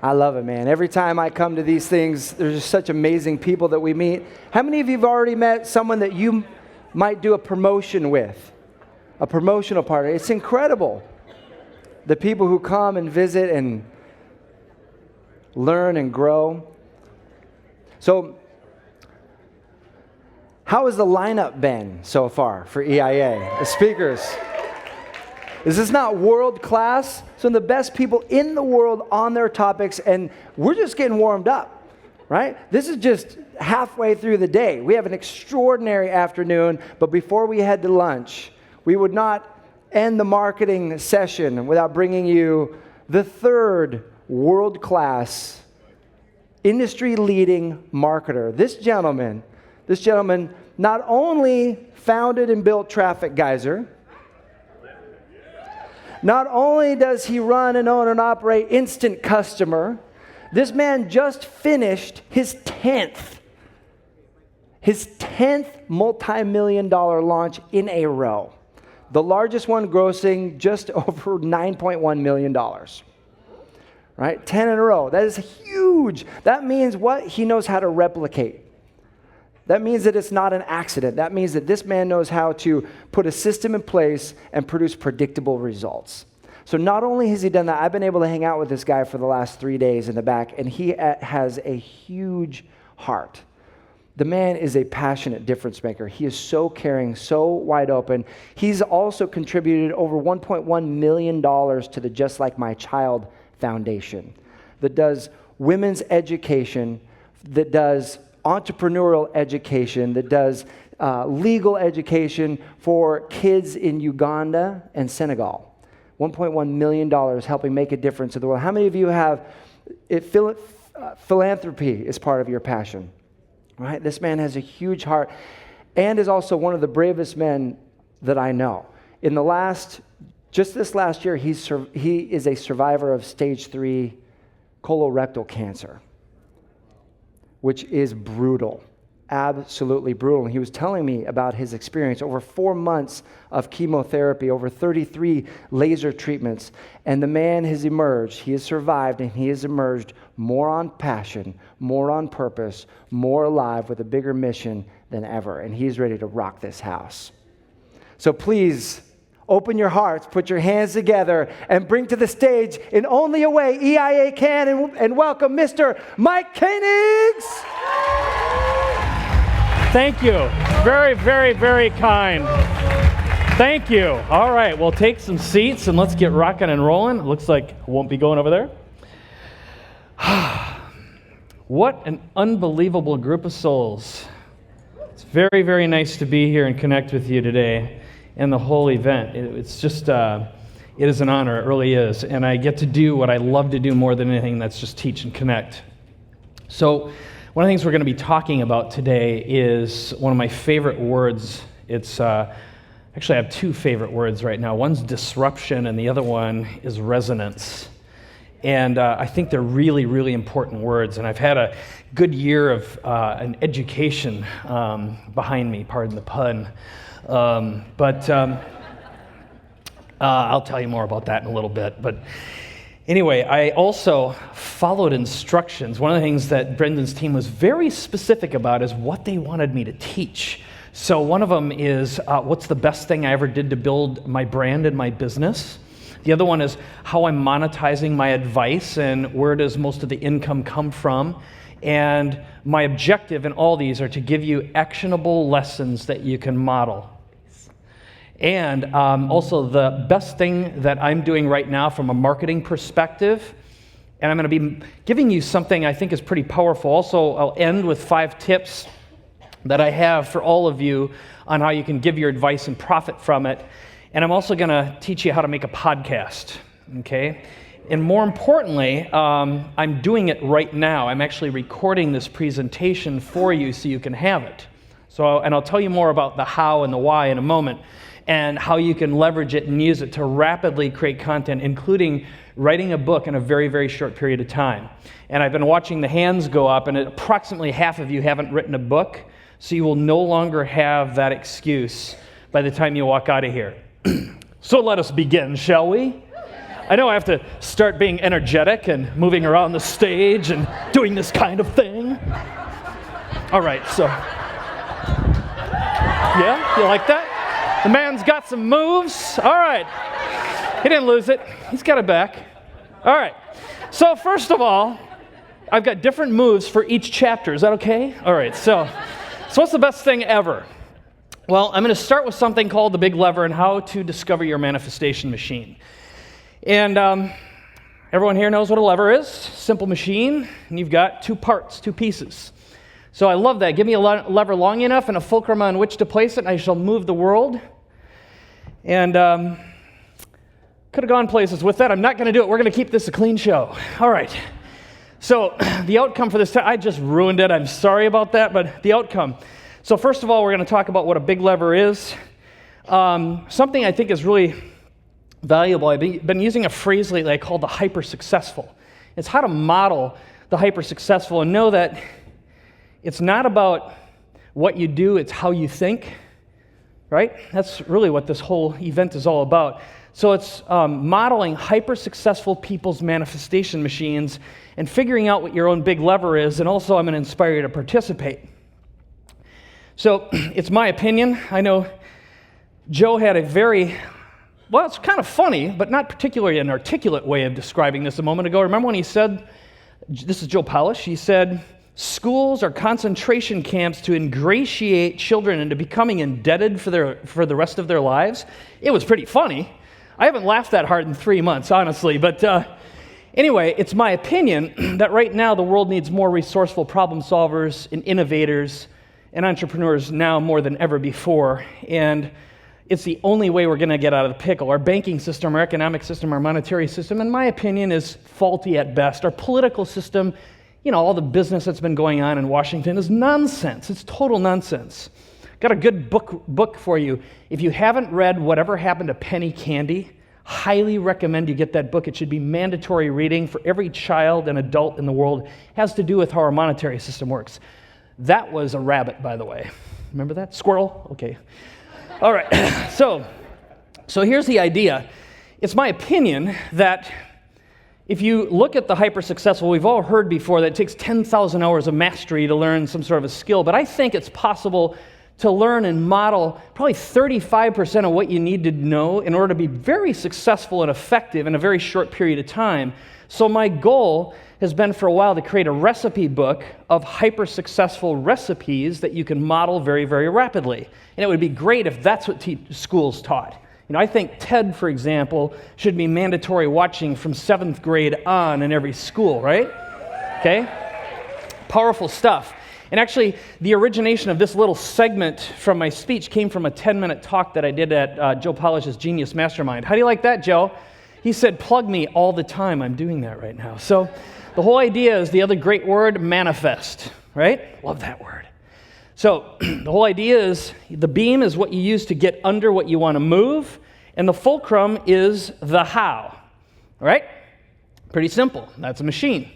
I love it, man. Every time I come to these things, there's just such amazing people that we meet. How many of you have already met someone that you might do a promotion with? A promotional party. It's incredible. The people who come and visit and learn and grow. So, how has the lineup been so far for EIA? The speakers. Is this not world class? Some of the best people in the world on their topics, and we're just getting warmed up, right? This is just halfway through the day. We have an extraordinary afternoon, but before we head to lunch, we would not end the marketing session without bringing you the third world class, industry leading marketer. This gentleman not only founded and built Traffic Geyser, not only does he run and own and operate Instant Customer, this man just finished his 10th multi-million-dollar launch in a row. The largest one grossing just over $9.1 million. Right? 10 in a row. That is huge. That means what? He knows how to replicate. That means that it's not an accident. That means that this man knows how to put a system in place and produce predictable results. So not only has he done that, I've been able to hang out with this guy for the last 3 days in the back, and he has a huge heart. The man is a passionate difference maker. He is so caring, so wide open. He's also contributed over $1.1 million to the Just Like My Child Foundation that does women's education, that does entrepreneurial education, that does legal education for kids in Uganda and Senegal. $1.1 million helping make a difference in the world. How many of you have philanthropy is part of your passion? Right? This man has a huge heart and is also one of the bravest men that I know. Just this last year, he is a survivor of stage 3 colorectal cancer, which is brutal, absolutely brutal. And he was telling me about his experience, over 4 months of chemotherapy, over 33 laser treatments. And the man has emerged, he has survived, and he has emerged more on passion, more on purpose, more alive with a bigger mission than ever. And he's ready to rock this house. So please, open your hearts, put your hands together, and bring to the stage in only a way EIA can, and welcome Mr. Mike Koenigs. Thank you. Very, very, very kind. Thank you. All right, well, take some seats and let's get rocking and rolling. It looks like I won't be going over there. What an unbelievable group of souls. It's very, very nice to be here and connect with you today. And the whole event. It's just, it is an honor, it really is. And I get to do what I love to do more than anything, that's just teach and connect. So one of the things we're going to be talking about today is one of my favorite words. It's, actually I have two favorite words right now. One's disruption and the other one is resonance. And I think they're really, really important words. And I've had a good year of an education behind me, pardon the pun. But I'll tell you more about that in a little bit. But anyway, I also followed instructions. One of the things that Brendan's team was very specific about is what they wanted me to teach. So one of them is what's the best thing I ever did to build my brand and my business. The other one is how I'm monetizing my advice and where does most of the income come from. And my objective in all these are to give you actionable lessons that you can model. And also the best thing that I'm doing right now from a marketing perspective, and I'm going to be giving you something I think is pretty powerful. Also, I'll end with 5 tips that I have for all of you on how you can give your advice and profit from it. And I'm also going to teach you how to make a podcast, okay? And more importantly, I'm doing it right now. I'm actually recording this presentation for you so you can have it. And I'll tell you more about the how and the why in a moment, and how you can leverage it and use it to rapidly create content, including writing a book in a very, very short period of time. And I've been watching the hands go up, and approximately half of you haven't written a book, so you will no longer have that excuse by the time you walk out of here. So let us begin, shall we? I know I have to start being energetic and moving around the stage and doing this kind of thing. All right, so. Yeah, you like that? The man's got some moves. All right. He didn't lose it. He's got it back. All right. So first of all, I've got different moves for each chapter. Is that okay? All right. So what's the best thing ever? Well, I'm going to start with something called the big lever and how to discover your manifestation machine. And everyone here knows what a lever is. Simple machine. And you've got two parts, two pieces. So I love that. Give me a lever long enough and a fulcrum on which to place it, and I shall move the world. And could have gone places with that. I'm not going to do it. We're going to keep this a clean show. All right. So the outcome for this, I just ruined it. I'm sorry about that, but the outcome. So first of all, we're going to talk about what a big lever is. Something I think is really valuable. I've been using a phrase lately I call the hyper-successful. It's how to model the hyper-successful and know that it's not about what you do, it's how you think, right? That's really what this whole event is all about. So it's modeling hyper-successful people's manifestation machines and figuring out what your own big lever is, and also I'm going to inspire you to participate. So it's my opinion. I know Joe had a very, well, it's kind of funny, but not particularly an articulate way of describing this a moment ago. Remember when he said, this is Joe Polish, he said, schools are concentration camps to ingratiate children into becoming indebted for the rest of their lives. It was pretty funny. I haven't laughed that hard in 3 months, honestly. But anyway, it's my opinion that right now the world needs more resourceful problem solvers and innovators and entrepreneurs now more than ever before. And it's the only way we're going to get out of the pickle. Our banking system, our economic system, our monetary system, in my opinion, is faulty at best. Our political system, all the business that's been going on in Washington is nonsense. It's total nonsense. Got a good book for you. If you haven't read Whatever Happened to Penny Candy, highly recommend you get that book. It should be mandatory reading for every child and adult in the world. It has to do with how our monetary system works. That was a rabbit, by the way. Remember that? Squirrel? Okay. All right. So here's the idea. It's my opinion that if you look at the hyper-successful, we've all heard before that it takes 10,000 hours of mastery to learn some sort of a skill, but I think it's possible to learn and model probably 35% of what you need to know in order to be very successful and effective in a very short period of time. So my goal has been for a while to create a recipe book of hyper-successful recipes that you can model very, very rapidly. And it would be great if that's what schools taught. I think TED, for example, should be mandatory watching from 7th grade on in every school, right? Okay? Powerful stuff. And actually, the origination of this little segment from my speech came from a 10-minute talk that I did at Joe Polish's Genius Mastermind. How do you like that, Joe? He said, plug me all the time. I'm doing that right now. So the whole idea is the other great word, manifest, right? Love that word. So the whole idea is the beam is what you use to get under what you want to move, and the fulcrum is the how, all right? Pretty simple. That's a machine.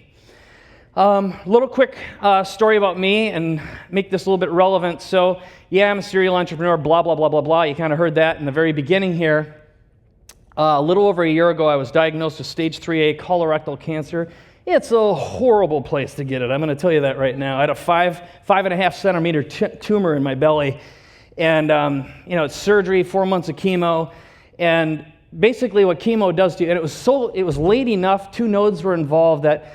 Little quick story about me and make this a little bit relevant. So, yeah, I'm a serial entrepreneur, blah, blah, blah, blah, blah. You kind of heard that in the very beginning here. A little over a year ago, I was diagnosed with stage 3A colorectal cancer. It's a horrible place to get it. I'm going to tell you that right now. I had a 5.5 centimeter tumor in my belly. And, it's surgery, 4 months of chemo. And basically what chemo does to you, and it was late enough, 2 nodes were involved, that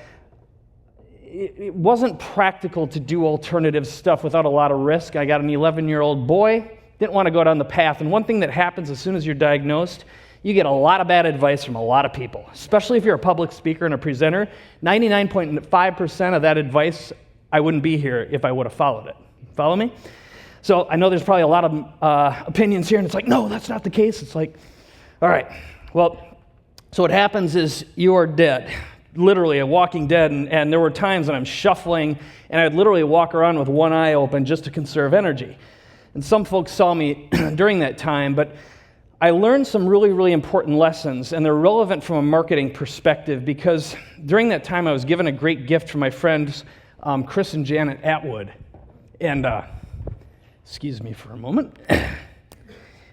it wasn't practical to do alternative stuff without a lot of risk. I got an 11-year-old boy, didn't want to go down the path. And one thing that happens as soon as you're diagnosed, you get a lot of bad advice from a lot of people, especially if you're a public speaker and a presenter. 99.5% of that advice, I wouldn't be here if I would have followed it. Follow me? So I know there's probably a lot of opinions here, and it's like, no, that's not the case. It's like, all right, well, so what happens is you are dead, literally a walking dead, and there were times when I'm shuffling, and I'd literally walk around with one eye open just to conserve energy. And some folks saw me during that time, but I learned some really, really important lessons, and they're relevant from a marketing perspective because during that time I was given a great gift from my friends Chris and Janet Atwood. And, excuse me for a moment,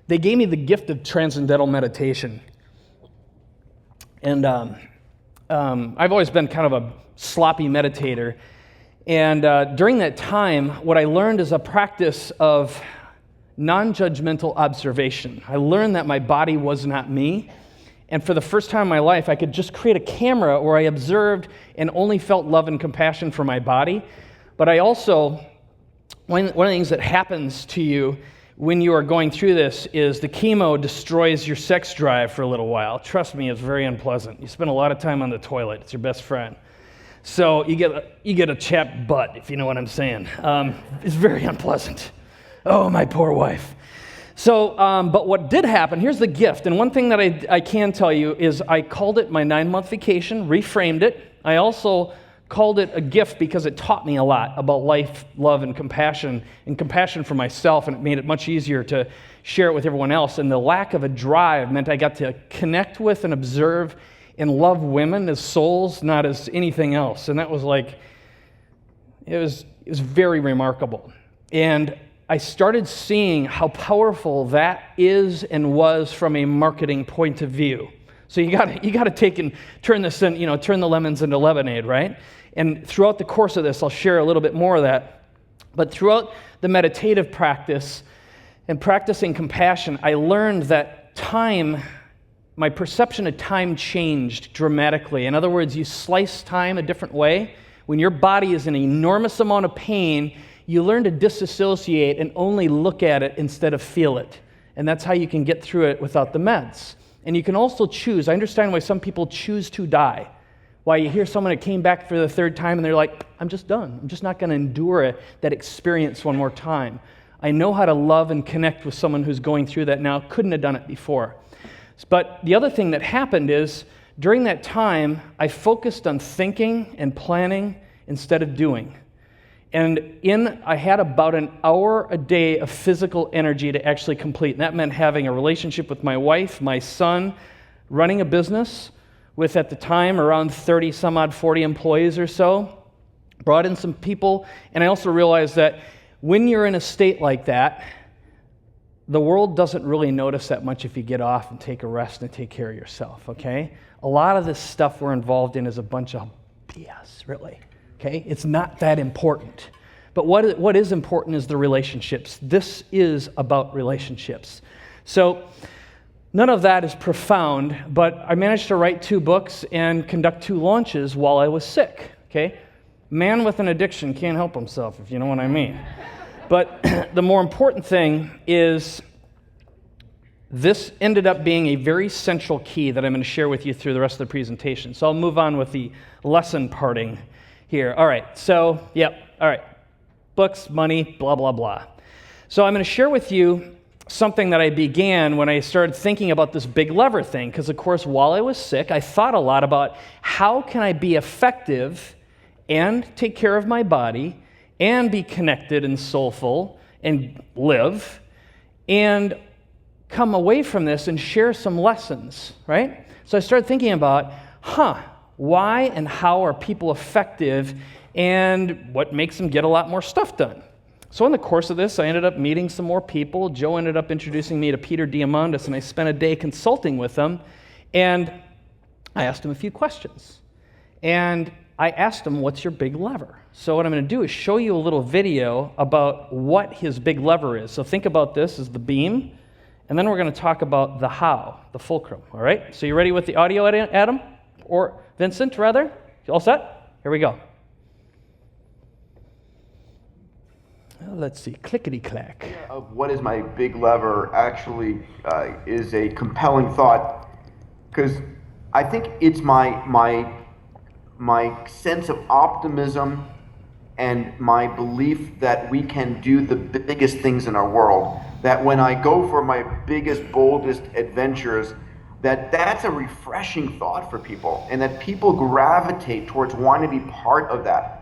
they gave me the gift of transcendental meditation. And I've always been kind of a sloppy meditator. And during that time, what I learned is a practice of non-judgmental observation. I learned that my body was not me. And for the first time in my life, I could just create a camera where I observed and only felt love and compassion for my body. But I also, one of the things that happens to you when you are going through this is the chemo destroys your sex drive for a little while. Trust me, it's very unpleasant. You spend a lot of time on the toilet. It's your best friend. So you get a chapped butt, if you know what I'm saying. It's very unpleasant. Oh, my poor wife. So, but what did happen, here's the gift. And one thing that I can tell you is I called it my 9-month vacation, reframed it. I also called it a gift because it taught me a lot about life, love, and compassion for myself, and it made it much easier to share it with everyone else. And the lack of a drive meant I got to connect with and observe and love women as souls, not as anything else. And that was like, it was very remarkable. And I started seeing how powerful that is and was from a marketing point of view. So you got to take and turn this in, turn the lemons into lemonade, right? And throughout the course of this, I'll share a little bit more of that. But throughout the meditative practice and practicing compassion, I learned that time, my perception of time changed dramatically. In other words, you slice time a different way. When your body is in an enormous amount of pain, you learn to disassociate and only look at it instead of feel it. And that's how you can get through it without the meds. And you can also choose. I understand why some people choose to die. Why you hear someone that came back for the third time and they're like, I'm just done. I'm just not going to endure that experience one more time. I know how to love and connect with someone who's going through that now. Couldn't have done it before. But the other thing that happened is during that time, I focused on thinking and planning instead of doing. And I had about an hour a day of physical energy to actually complete. And that meant having a relationship with my wife, my son, running a business with, at the time, around 30 some odd 40 employees or so. Brought in some people. And I also realized that when you're in a state like that, the world doesn't really notice that much if you get off and take a rest and take care of yourself, okay? A lot of this stuff we're involved in is a bunch of BS, really. Okay, it's not that important. But what is important is the relationships. This is about relationships. So none of that is profound, but I managed to write 2 books and conduct 2 launches while I was sick. Okay, man with an addiction can't help himself, if you know what I mean. But the more important thing is this ended up being a very central key that I'm going to share with you through the rest of the presentation. So I'll move on with the lesson parting here. All right, so, all right. Books, money, blah, blah, blah. So I'm going to share with you something that I began when I started thinking about this big lever thing, because, of course, while I was sick, I thought a lot about how can I be effective and take care of my body and be connected and soulful and live and come away from this and share some lessons, right? So I started thinking about, why and how are people effective and what makes them get a lot more stuff done? So in the course of this, I ended up meeting some more people. Joe ended up introducing me to Peter Diamandis, and I spent a day consulting with him, and I asked him a few questions. And I asked him, what's your big lever? So what I'm going to do is show you a little video about what his big lever is. So think about this as the beam, and then we're going to talk about the how, the fulcrum, all right? So you ready with the audio, Adam? Or Vincent, rather? You all set? Here we go. Well, let's see. Clickety-clack. Of what is my big lever actually is a compelling thought, because I think it's my sense of optimism and my belief that we can do the biggest things in our world. That when I go for my biggest, boldest adventures, that's a refreshing thought for people, and that people gravitate towards wanting to be part of that.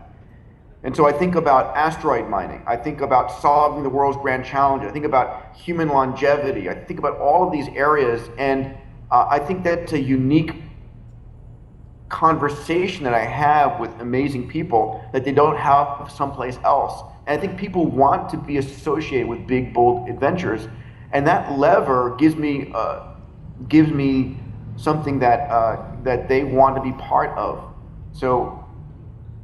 And so I think about asteroid mining, I think about solving the world's grand challenges, I think about human longevity, I think about all of these areas, and I think that's a unique conversation that I have with amazing people that they don't have someplace else. And I think people want to be associated with big, bold adventures, and that lever gives me something that that they want to be part of. So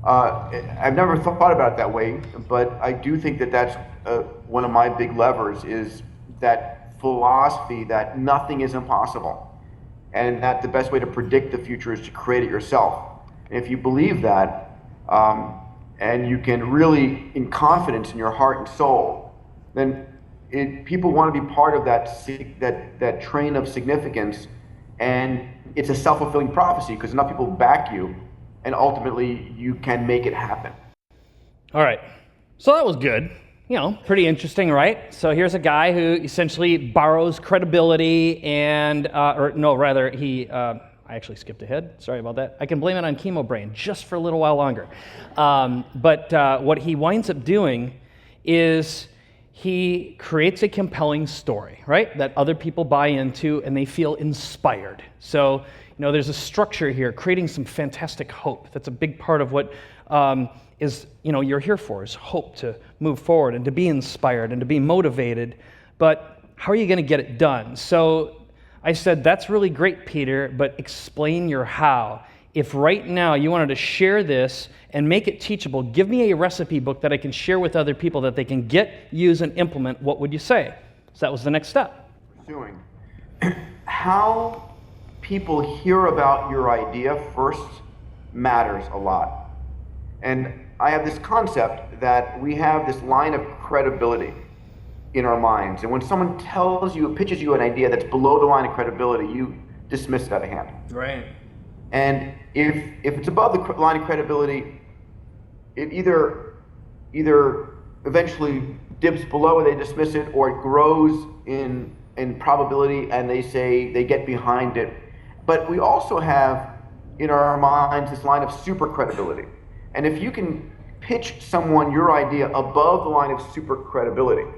I've never thought about it that way, but I do think that that's one of my big levers, is that philosophy that nothing is impossible, and that the best way to predict the future is to create it yourself. And if you believe that, and you can really, in confidence in your heart and soul, then people want to be part of that train of significance, and it's a self-fulfilling prophecy because enough people back you, and ultimately you can make it happen. All right, so that was good. Pretty interesting, right? So here's a guy who essentially borrows credibility and, I actually skipped ahead. Sorry about that. I can blame it on chemo brain just for a little while longer. But what he winds up doing is he creates a compelling story, right, that other people buy into and they feel inspired. So, there's a structure here, creating some fantastic hope. That's a big part of what you're here for, is hope, to move forward and to be inspired and to be motivated. But how are you going to get it done? So I said, that's really great, Peter, but explain your how. If right now you wanted to share this and make it teachable, give me a recipe book that I can share with other people that they can get, use, and implement, what would you say? So that was the next step. Pursuing. How people hear about your idea first matters a lot. And I have this concept that we have this line of credibility in our minds. And when someone pitches you an idea that's below the line of credibility, you dismiss it out of hand. Right. And if it's above the line of credibility, it either eventually dips below and they dismiss it, or it grows in probability and they get behind it. But we also have in our minds this line of super credibility. And if you can pitch someone your idea above the line of super credibility,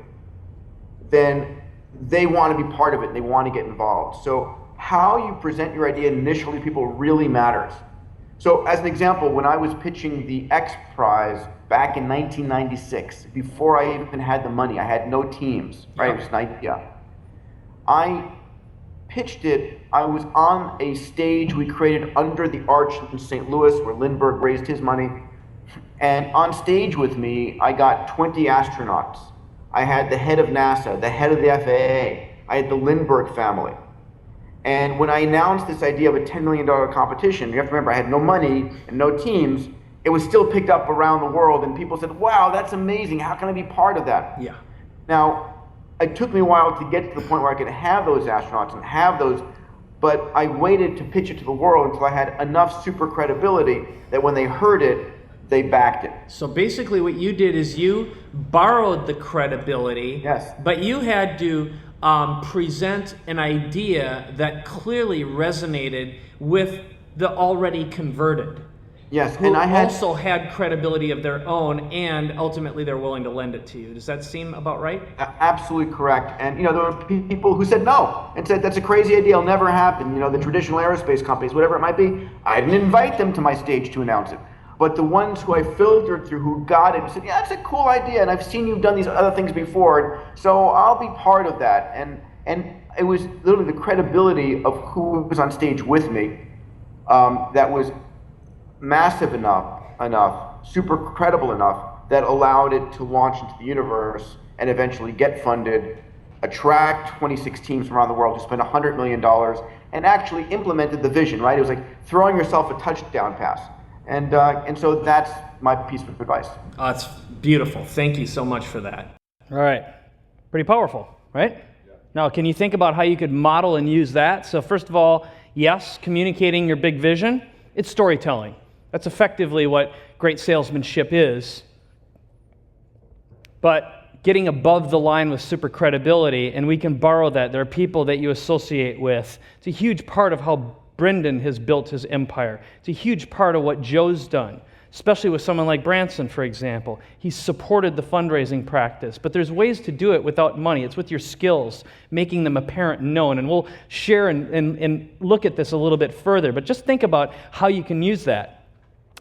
then they want to be part of it and they want to get involved. So how you present your idea initially to people really matters. So as an example, when I was pitching the X Prize back in 1996, before I even had the money, I had no teams, right? It was an idea. I pitched it. I was on a stage we created under the arch in St. Louis where Lindbergh raised his money. And on stage with me, I got 20 astronauts. I had the head of NASA, the head of the FAA. I had the Lindbergh family. And when I announced this idea of a $10 million competition, you have to remember, I had no money and no teams. It was still picked up around the world, and people said, wow, that's amazing. How can I be part of that? Yeah. Now, it took me a while to get to the point where I could have those astronauts and have those, but I waited to pitch it to the world until I had enough super credibility that when they heard it, they backed it. So basically what you did is you borrowed the credibility, yes, but you had to present an idea that clearly resonated with the already converted. Yes, who and I also had credibility of their own, and ultimately they're willing to lend it to you. Does that seem about right? Absolutely correct. And there were people who said no and said that's a crazy idea, it'll never happen. The traditional aerospace companies, whatever it might be, I didn't invite them to my stage to announce it. But the ones who I filtered through, who got it, said, yeah, that's a cool idea, and I've seen you've done these other things before, so I'll be part of that. And it was literally the credibility of who was on stage with me that was massive enough, super credible enough, that allowed it to launch into the universe and eventually get funded, attract 26 teams from around the world to spend $100 million, and actually implemented the vision, right? It was like throwing yourself a touchdown pass. And so that's my piece of advice. Oh, it's beautiful. Thank you so much for that. All right. Pretty powerful, right? Yeah. Now, can you think about how you could model and use that? So first of all, yes, communicating your big vision, it's storytelling. That's effectively what great salesmanship is. But getting above the line with super credibility, and we can borrow that. There are people that you associate with. It's a huge part of how Brendan has built his empire. It's a huge part of what Joe's done, especially with someone like Branson, for example. He's supported the fundraising practice, but there's ways to do it without money. It's with your skills, making them apparent and known. And we'll share and look at this a little bit further, but just think about how you can use that.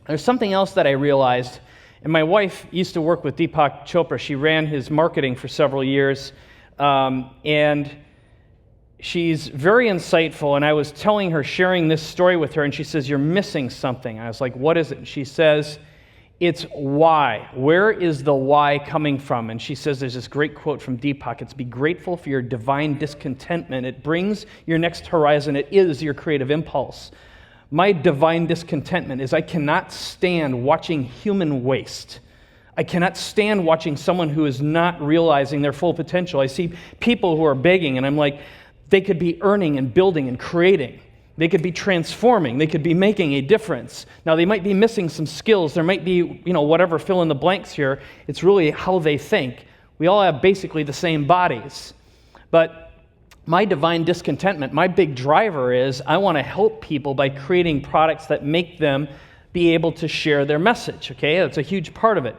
There's something else that I realized, and my wife used to work with Deepak Chopra. She ran his marketing for several years, and she's very insightful, and I was telling her, sharing this story with her, and she says, "You're missing something." I was like, "What is it?" And she says, "It's why. Where is the why coming from?" And she says there's this great quote from Deepak. It's, "Be grateful for your divine discontentment. It brings your next horizon. It is your creative impulse." My divine discontentment is I cannot stand watching human waste. I cannot stand watching someone who is not realizing their full potential. I see people who are begging, and I'm like, they could be earning and building and creating. They could be transforming. They could be making a difference. Now, they might be missing some skills. There might be, whatever, fill in the blanks here. It's really how they think. We all have basically the same bodies. But my divine discontentment, my big driver is I want to help people by creating products that make them be able to share their message, okay? That's a huge part of it.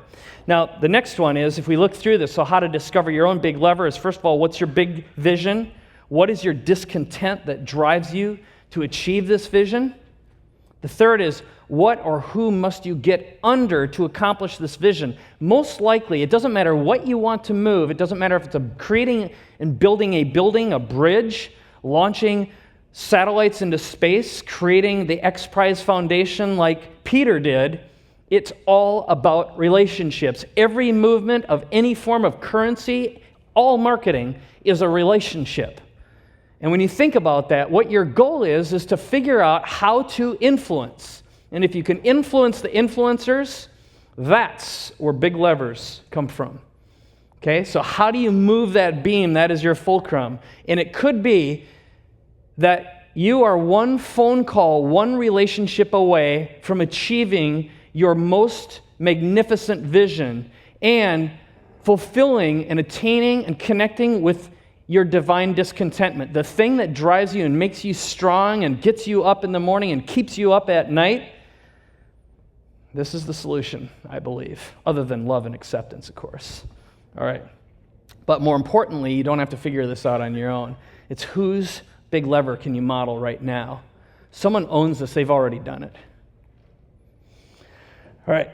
Now, the next one is, if we look through this, so how to discover your own big lever is, first of all, what's your big vision? What is your discontent that drives you to achieve this vision? The third is, what or who must you get under to accomplish this vision? Most likely, it doesn't matter what you want to move. It doesn't matter if it's creating and building a building, a bridge, launching satellites into space, creating the X Prize Foundation like Peter did. It's all about relationships. Every movement of any form of currency, all marketing, is a relationship. And when you think about that, what your goal is to figure out how to influence. And if you can influence the influencers, that's where big levers come from. Okay, so how do you move that beam? That is your fulcrum. And it could be that you are one phone call, one relationship away from achieving your most magnificent vision and fulfilling and attaining and connecting with your divine discontentment, the thing that drives you and makes you strong and gets you up in the morning and keeps you up at night. This is the solution, I believe, other than love and acceptance, of course. All right. But more importantly, you don't have to figure this out on your own. It's whose big lever can you model right now? Someone owns this. They've already done it. All right,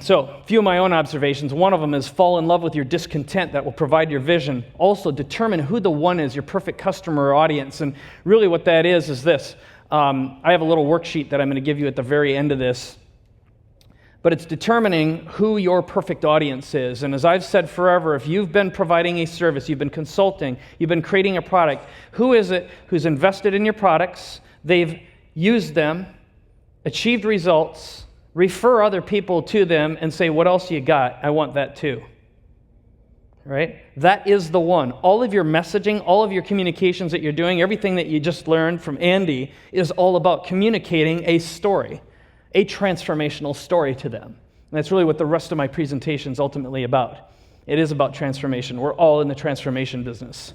so a few of my own observations. One of them is fall in love with your discontent that will provide your vision. Also, determine who the one is, your perfect customer or audience. And really what that is this. I have a little worksheet that I'm going to give you at the very end of this. But it's determining who your perfect audience is. And as I've said forever, if you've been providing a service, you've been consulting, you've been creating a product, who is it who's invested in your products, they've used them, achieved results, refer other people to them and say, what else you got? I want that too. Right? That is the one. All of your messaging, all of your communications that you're doing, everything that you just learned from Andy is all about communicating a story, a transformational story to them. And that's really what the rest of my presentation is ultimately about. It is about transformation. We're all in the transformation business.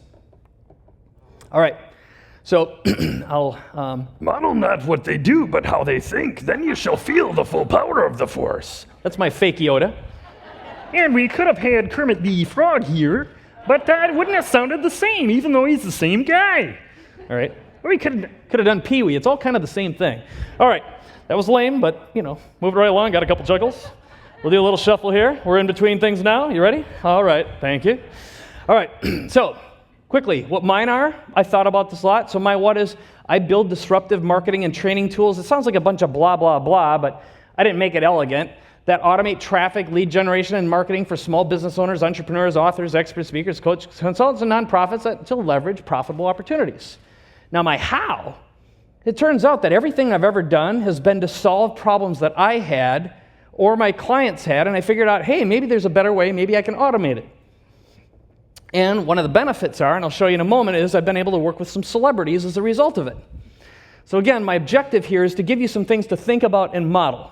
All right. So I'll model not what they do, but how they think. Then you shall feel the full power of the force. That's my fake Yoda. And we could have had Kermit the Frog here, but it wouldn't have sounded the same, even though he's the same guy. All right. Or we could have done Pee-wee. It's all kind of the same thing. All right. That was lame, but, moving right along. Got a couple juggles. We'll do a little shuffle here. We're in between things now. You ready? All right. Thank you. All right. So, quickly, what mine are, I thought about this a lot. So my what is, I build disruptive marketing and training tools. It sounds like a bunch of blah, blah, blah, but I didn't make it elegant. That automate traffic, lead generation, and marketing for small business owners, entrepreneurs, authors, experts, speakers, coaches, consultants, and nonprofits to leverage profitable opportunities. Now my how, it turns out that everything I've ever done has been to solve problems that I had or my clients had, and I figured out, hey, maybe there's a better way, maybe I can automate it. And one of the benefits are, and I'll show you in a moment, is I've been able to work with some celebrities as a result of it. So again, my objective here is to give you some things to think about and model.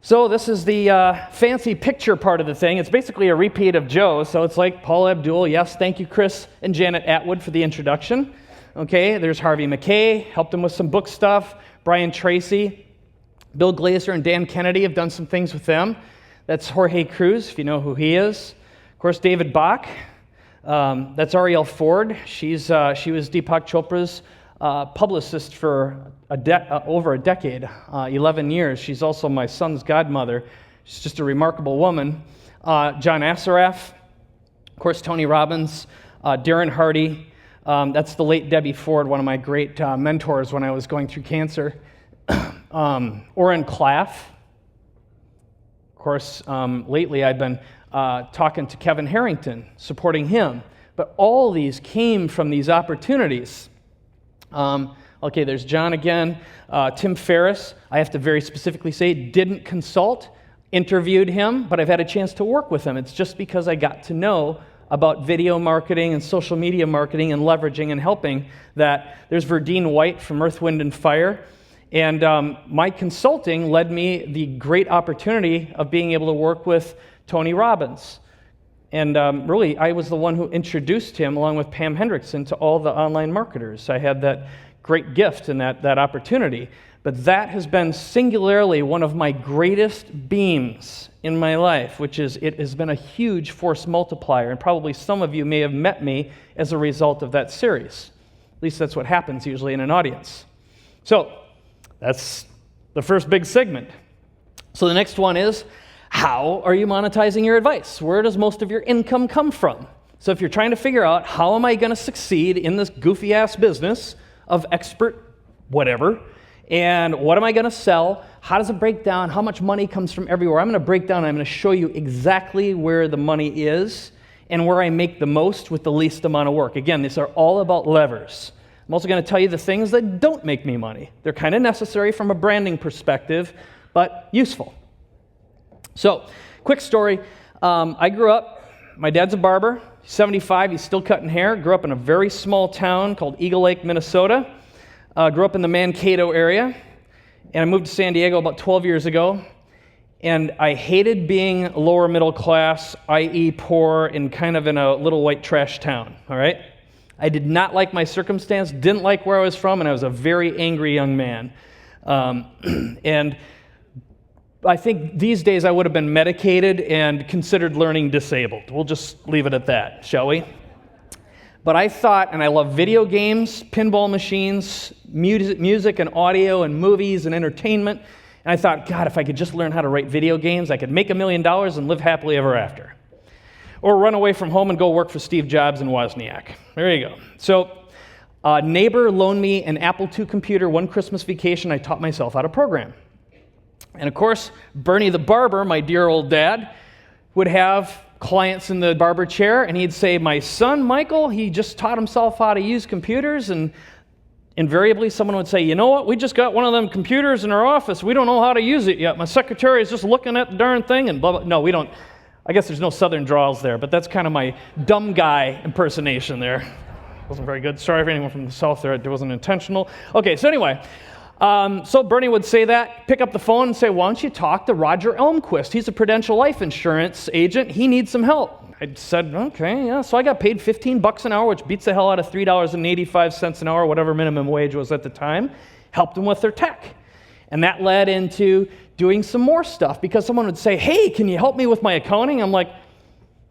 So this is the fancy picture part of the thing. It's basically a repeat of Joe. So it's like Paul Abdul, yes, thank you, Chris and Janet Atwood for the introduction. Okay, there's Harvey McKay, helped him with some book stuff. Brian Tracy, Bill Glazer and Dan Kennedy have done some things with them. That's Jorge Cruz, if you know who he is. Of course, David Bach. That's Arielle Ford. She was Deepak Chopra's publicist for over a decade, 11 years. She's also my son's godmother. She's just a remarkable woman. John Assaraf, of course, Tony Robbins, Darren Hardy, That's the late Debbie Ford, one of my great mentors when I was going through cancer. Orrin Claff. Of course, lately I've been talking to Kevin Harrington, supporting him. But all these came from these opportunities. Okay, there's John again. Tim Ferriss, I have to very specifically say, didn't consult, interviewed him, but I've had a chance to work with him. It's just because I got to know about video marketing and social media marketing and leveraging and helping that. There's Verdine White from Earth, Wind, and Fire. And my consulting led me the great opportunity of being able to work with Tony Robbins. And really, I was the one who introduced him, along with Pam Hendrickson, to all the online marketers. I had that great gift and that opportunity. But that has been singularly one of my greatest beams in my life, which is it has been a huge force multiplier. And probably some of you may have met me as a result of that series. At least that's what happens usually in an audience. So that's the first big segment. So the next one is, how are you monetizing your advice? Where does most of your income come from? So if you're trying to figure out how am I going to succeed in this goofy-ass business of expert whatever, and what am I going to sell? How does it break down? How much money comes from everywhere? I'm going to break down, I'm going to show you exactly where the money is and where I make the most with the least amount of work. Again, these are all about levers. I'm also going to tell you the things that don't make me money. They're kind of necessary from a branding perspective, but useful. So, quick story. I grew up, my dad's a barber, 75, he's still cutting hair. Grew up in a very small town called Eagle Lake, Minnesota. Grew up in the Mankato area, and I moved to San Diego about 12 years ago. And I hated being lower middle class, i.e. poor, and kind of in a little white trash town, all right? I did not like my circumstance, didn't like where I was from, and I was a very angry young man. And I think these days I would have been medicated and considered learning disabled. We'll just leave it at that, shall we? But I thought, and I love video games, pinball machines, music and audio and movies and entertainment, and I thought, God, if I could just learn how to write video games, I could make $1 million and live happily ever after. Or run away from home and go work for Steve Jobs in Wozniak. There you go. So a neighbor loaned me an Apple II computer one Christmas vacation. I taught myself how to program. And of course, Bernie the barber, my dear old dad, would have clients in the barber chair, and he'd say, my son, Michael, he just taught himself how to use computers, and invariably someone would say, you know what, we just got one of them computers in our office. We don't know how to use it yet. My secretary is just looking at the darn thing, and blah, blah. No, we don't. I guess there's no southern drawls there, but that's kind of my dumb guy impersonation there. Wasn't very good. Sorry for anyone from the south there. It wasn't intentional. Okay, so anyway, so Bernie would say that, pick up the phone and say, why don't you talk to Roger Elmquist? He's a Prudential life insurance agent. He needs some help. I said, okay, yeah. So I got paid $15 an hour, which beats the hell out of $3.85 an hour, whatever minimum wage was at the time. Helped them with their tech. And that led into doing some more stuff, because someone would say, hey, can you help me with my accounting? I'm like,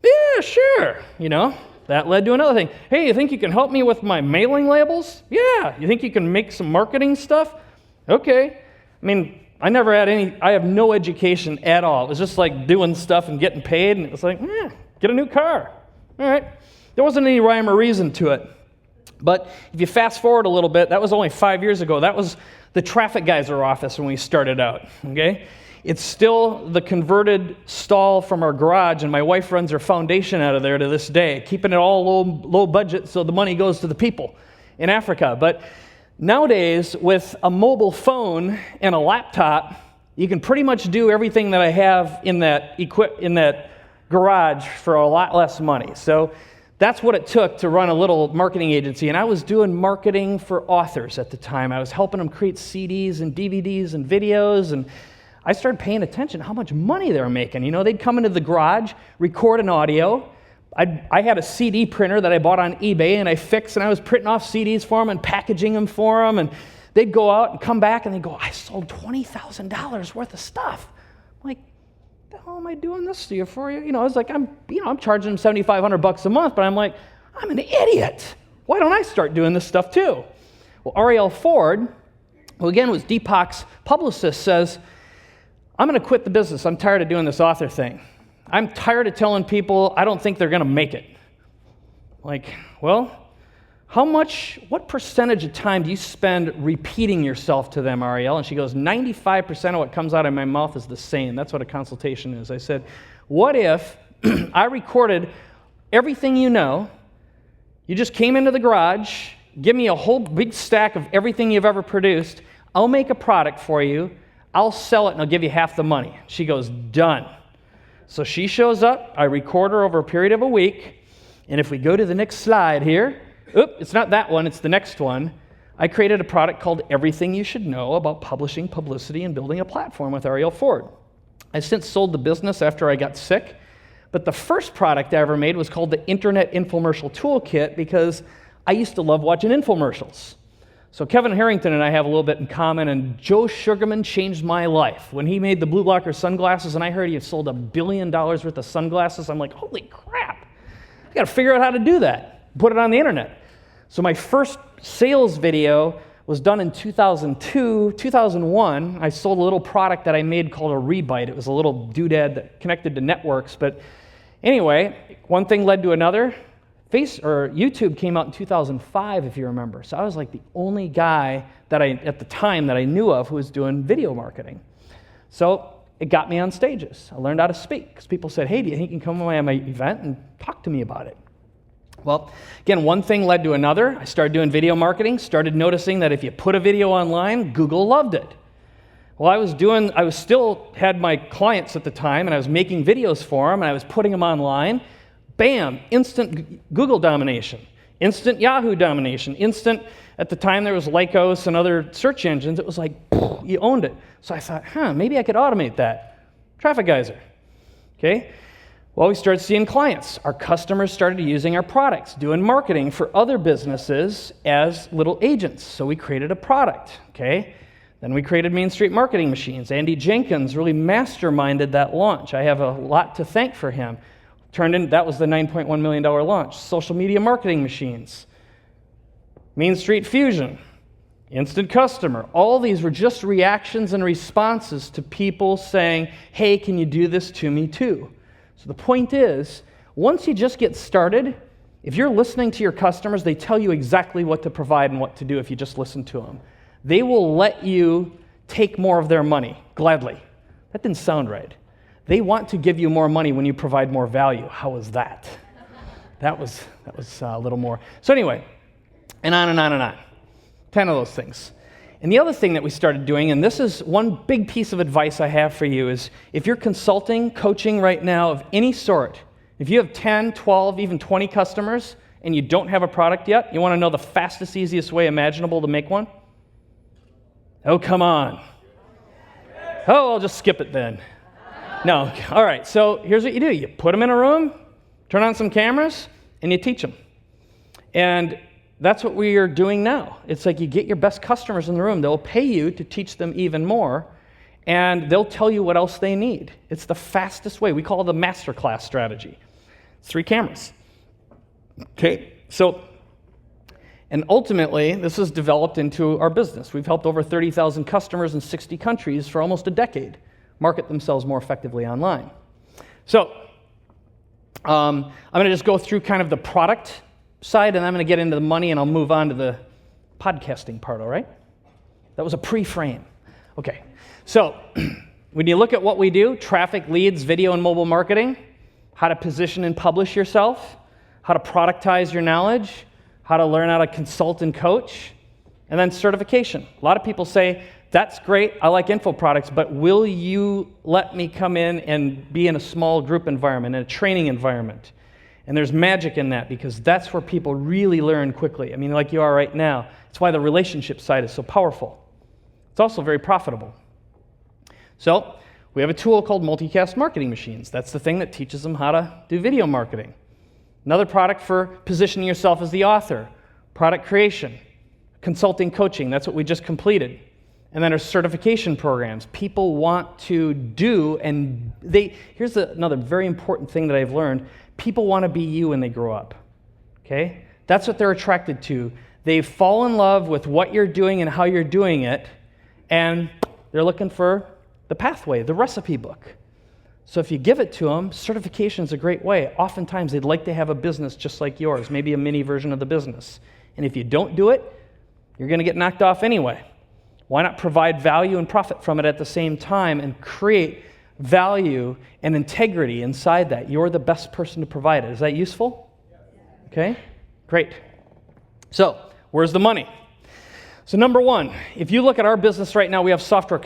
yeah, sure. You know, that led to another thing. Hey, you think you can help me with my mailing labels? Yeah. You think you can make some marketing stuff? Okay. I mean, I have no education at all. It was just like doing stuff and getting paid, and it was like, get a new car. All right. There wasn't any rhyme or reason to it. But if you fast forward a little bit, that was only 5 years ago. That was the traffic geyser office when we started out, okay? It's still the converted stall from our garage, and my wife runs her foundation out of there to this day, keeping it all low budget so the money goes to the people in Africa. But nowadays, with a mobile phone and a laptop, you can pretty much do everything that I have in that garage for a lot less money. So that's what it took to run a little marketing agency. And I was doing marketing for authors at the time. I was helping them create CDs and DVDs and videos, and I started paying attention to how much money they were making. You know, they'd come into the garage, record an audio. I had a CD printer that I bought on eBay, and I fixed, and I was printing off CDs for them and packaging them for them, and they'd go out and come back, and they'd go, I sold $20,000 worth of stuff. I'm like, the hell am I doing this to you for? You know, I was like, I'm charging them $7,500 a month, but I'm like, I'm an idiot. Why don't I start doing this stuff too? Well, Ariel Ford, who again was Deepak's publicist, says, I'm going to quit the business. I'm tired of doing this author thing. I'm tired of telling people I don't think they're going to make it. Like, well, what percentage of time do you spend repeating yourself to them, Ariel? And she goes, 95% of what comes out of my mouth is the same. That's what a consultation is. I said, what if I recorded everything you know, you just came into the garage, give me a whole big stack of everything you've ever produced, I'll make a product for you, I'll sell it, and I'll give you half the money. She goes, done. So she shows up, I record her over a period of a week, and if we go to the next slide here, it's not that one, it's the next one. I created a product called Everything You Should Know About Publishing, Publicity, and Building a Platform with Ariel Ford. I since sold the business after I got sick, but the first product I ever made was called the Internet Infomercial Toolkit because I used to love watching infomercials. So Kevin Harrington and I have a little bit in common, and Joe Sugarman changed my life. When he made the Blue Blocker sunglasses and I heard he had sold $1 billion worth of sunglasses, I'm like, holy crap, I got to figure out how to do that, put it on the internet. So my first sales video was done in 2002, 2001. I sold a little product that I made called a Rebite. It was a little doodad that connected to networks. But anyway, one thing led to another. YouTube came out in 2005, if you remember. So I was like the only guy at the time that I knew of who was doing video marketing. So it got me on stages. I learned how to speak because people said, hey, do you think you can come to my event and talk to me about it? Well, again, one thing led to another. I started doing video marketing, started noticing that if you put a video online, Google loved it. Well, I still had my clients at the time, and I was making videos for them, and I was putting them online. Bam, instant Google domination, instant Yahoo domination, at the time there was Lycos and other search engines. It was like, you owned it. So I thought, maybe I could automate that. Traffic geyser, okay? Well, we started seeing clients. Our customers started using our products, doing marketing for other businesses as little agents. So we created a product, okay? Then we created Main Street Marketing Machines. Andy Jenkins really masterminded that launch. I have a lot to thank for him. That was the $9.1 million launch. Social Media Marketing Machines, Main Street Fusion, Instant Customer. All these were just reactions and responses to people saying, hey, can you do this to me too? So the point is, once you just get started, if you're listening to your customers, they tell you exactly what to provide and what to do if you just listen to them. They will let you take more of their money, gladly. That didn't sound right. They want to give you more money when you provide more value. How was that? That was a little more. So anyway, and on and on and on. 10 of those things. And the other thing that we started doing, and this is one big piece of advice I have for you, is if you're consulting, coaching right now of any sort, if you have 10, 12, even 20 customers, and you don't have a product yet, you want to know the fastest, easiest way imaginable to make one? Oh, come on. Oh, I'll just skip it then. No. All right, so here's what you do. You put them in a room, turn on some cameras, and you teach them. And that's what we are doing now. It's like you get your best customers in the room. They'll pay you to teach them even more, and they'll tell you what else they need. It's the fastest way. We call it the masterclass strategy. It's 3 cameras. Okay, so, and ultimately, this has developed into our business. We've helped over 30,000 customers in 60 countries for almost a decade market themselves more effectively online. So, I'm going to just go through kind of the product side, and I'm going to get into the money, and I'll move on to the podcasting part, all right? That was a pre-frame. Okay, so when you look at what we do, traffic, leads, video, and mobile marketing, how to position and publish yourself, how to productize your knowledge, how to learn how to consult and coach, and then certification. A lot of people say, that's great, I like info products, but will you let me come in and be in a small group environment, in a training environment? And there's magic in that because that's where people really learn quickly. I mean, like you are right now. That's why the relationship side is so powerful. It's also very profitable. So we have a tool called Multicast Marketing Machines. That's the thing that teaches them how to do video marketing. Another product for positioning yourself as the author, product creation, consulting, coaching. That's what we just completed. And then our certification programs. People want to do, and here's another very important thing that I've learned. People want to be you when they grow up, okay? That's what they're attracted to. They fall in love with what you're doing and how you're doing it, and they're looking for the pathway, the recipe book. So if you give it to them, certification is a great way. Oftentimes, they'd like to have a business just like yours, maybe a mini version of the business. And if you don't do it, you're going to get knocked off anyway. Why not provide value and profit from it at the same time and create value and integrity inside that? You're the best person to provide it. Is that useful? Okay, great. So, where's the money? So number one, if you look at our business right now, we have software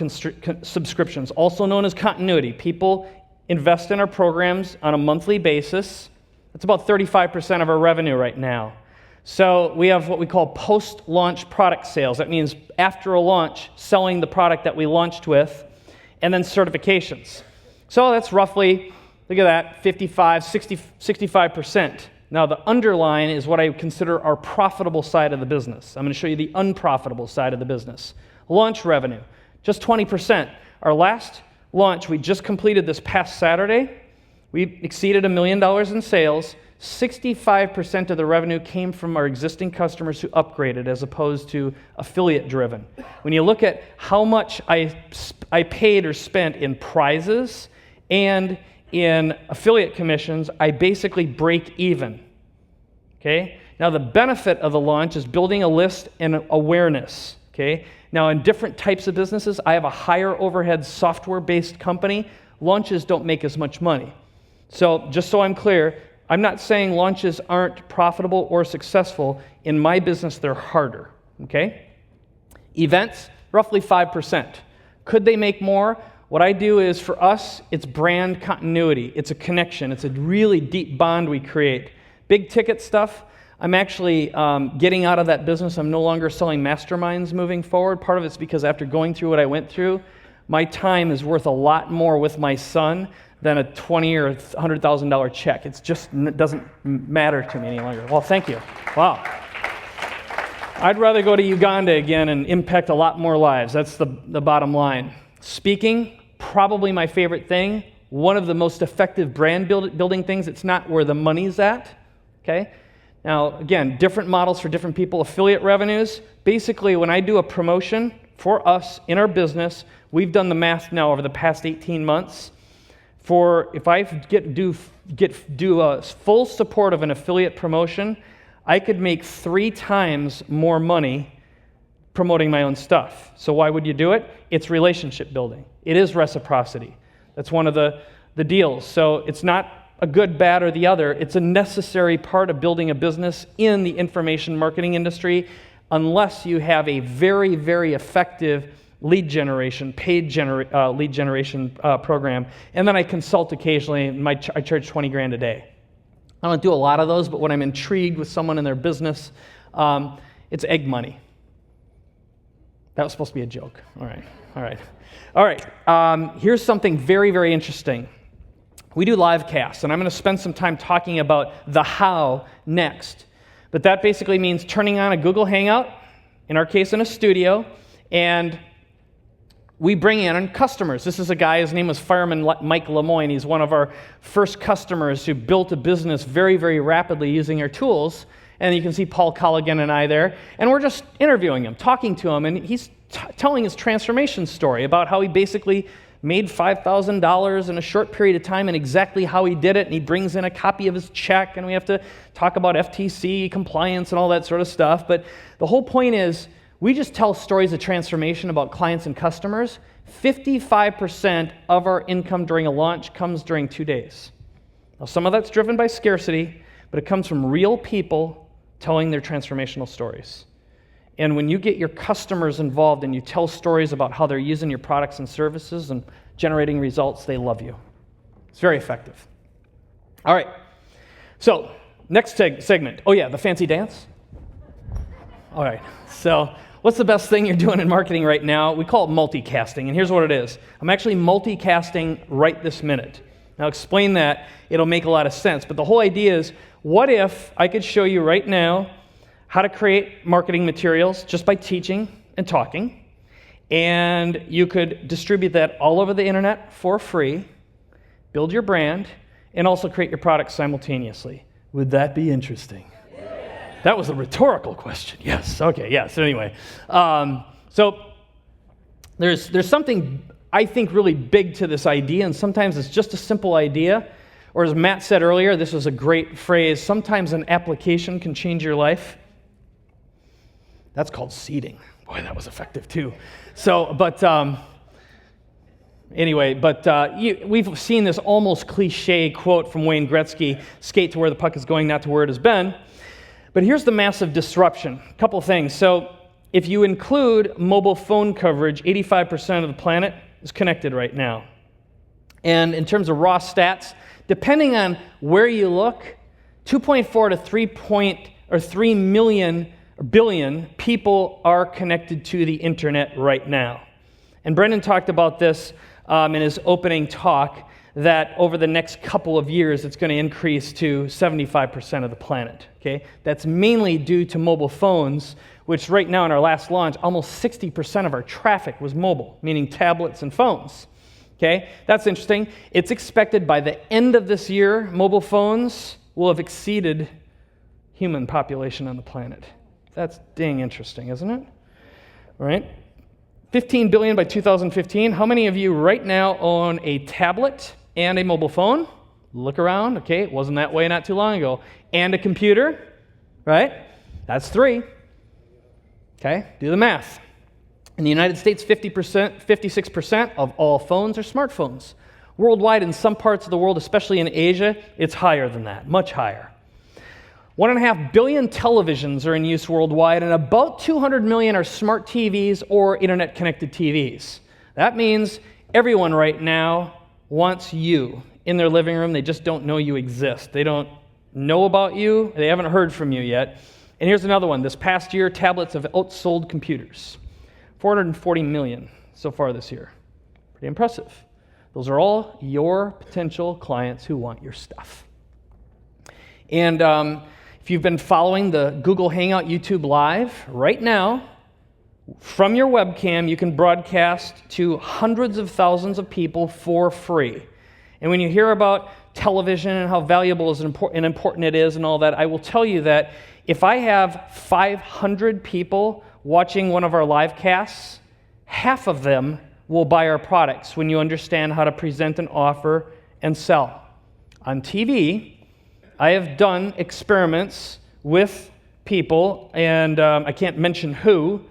subscriptions, also known as continuity. People invest in our programs on a monthly basis. That's about 35% of our revenue right now. So we have what we call post-launch product sales. That means after a launch, selling the product that we launched with, and then certifications. So that's roughly, look at that, 55, 60, 65%. Now the underline is what I consider our profitable side of the business. I'm going to show you the unprofitable side of the business. Launch revenue, just 20%. Our last launch we just completed this past Saturday, we exceeded $1 million in sales. 65% of the revenue came from our existing customers who upgraded as opposed to affiliate driven. When you look at how much I paid or spent in prizes and in affiliate commissions, I basically break even. Okay? Now the benefit of the launch is building a list and awareness. Okay? Now in different types of businesses, I have a higher overhead software-based company. Launches don't make as much money. So just so I'm clear, I'm not saying launches aren't profitable or successful. In my business, they're harder. Okay? Events, roughly 5%. Could they make more? What I do is, for us, it's brand continuity. It's a connection. It's a really deep bond we create. Big ticket stuff, I'm actually getting out of that business. I'm no longer selling masterminds moving forward. Part of it's because after going through what I went through, my time is worth a lot more with my son than a $20,000 or $100,000 check. It just doesn't matter to me any longer. Well, thank you. Wow. I'd rather go to Uganda again and impact a lot more lives. That's the bottom line. Speaking, probably my favorite thing. One of the most effective brand building things. It's not where the money's at. Okay? Now, again, different models for different people. Affiliate revenues. Basically, when I do a promotion for us in our business, we've done the math now over the past 18 months. If I do a full support of an affiliate promotion, I could make 3 times more money promoting my own stuff. So why would you do it? It's relationship building. It is reciprocity. That's one of the deals. So it's not a good, bad, or the other. It's a necessary part of building a business in the information marketing industry, unless you have a very, very effective lead generation, paid lead generation program. And then I consult occasionally. I charge $20,000 a day. I don't do a lot of those, but when I'm intrigued with someone in their business, it's egg money. That was supposed to be a joke. All right. Here's something very, very interesting. We do live casts, and I'm going to spend some time talking about the how next. But that basically means turning on a Google Hangout, in our case in a studio, and we bring in customers. This is a guy, his name was Fireman Mike Lemoyne. He's one of our first customers who built a business very, very rapidly using our tools. And you can see Paul Colligan and I there. And we're just interviewing him, talking to him, and he's telling his transformation story about how he basically made $5,000 in a short period of time and exactly how he did it. And he brings in a copy of his check, and we have to talk about FTC compliance and all that sort of stuff. But the whole point is, we just tell stories of transformation about clients and customers. 55% of our income during a launch comes during 2 days. Now, some of that's driven by scarcity, but it comes from real people telling their transformational stories. And when you get your customers involved and you tell stories about how they're using your products and services and generating results, they love you. It's very effective. All right. So, next segment. Oh yeah, the fancy dance. All right. So, what's the best thing you're doing in marketing right now? We call it multicasting, and here's what it is. I'm actually multicasting right this minute. Now, explain that. It'll make a lot of sense. But the whole idea is, what if I could show you right now how to create marketing materials just by teaching and talking, and you could distribute that all over the internet for free, build your brand, and also create your products simultaneously. Would that be interesting? That was a rhetorical question. Yes. Okay. Yes. So anyway, so there's something I think really big to this idea, and sometimes it's just a simple idea, or as Matt said earlier, this was a great phrase. Sometimes an application can change your life. That's called seeding. Boy, that was effective too. So, but anyway, we've seen this almost cliche quote from Wayne Gretzky, skate to where the puck is going, not to where it has been. But here's the massive disruption. A couple things. So if you include mobile phone coverage, 85% of the planet is connected right now. And in terms of raw stats, depending on where you look, 2.4 to 3 billion people are connected to the internet right now. And Brendan talked about this in his opening talk, that over the next couple of years, it's going to increase to 75% of the planet. Okay? That's mainly due to mobile phones, which right now in our last launch, almost 60% of our traffic was mobile, meaning tablets and phones. Okay? That's interesting. It's expected by the end of this year, mobile phones will have exceeded human population on the planet. That's dang interesting, isn't it? All right? 15 billion by 2015. How many of you right now own a tablet and a mobile phone? Look around. Okay, it wasn't that way not too long ago. And a computer, right? That's 3. Okay, do the math. In the United States, 56% of all phones are smartphones. Worldwide, in some parts of the world, especially in Asia, it's higher than that, much higher. 1.5 billion televisions are in use worldwide, and about 200 million are smart TVs or internet-connected TVs. That means everyone right now wants you in their living room. They just don't know you exist. They don't know about you. They haven't heard from you yet. And here's another one. This past year, tablets have outsold computers. 440 million so far this year. Pretty impressive. Those are all your potential clients who want your stuff. And if you've been following the Google Hangout YouTube Live, right now, from your webcam, you can broadcast to hundreds of thousands of people for free. And when you hear about television and how valuable and important it is and all that, I will tell you that if I have 500 people watching one of our live casts, half of them will buy our products when you understand how to present an offer and sell. On TV, I have done experiments with people, and I can't mention who,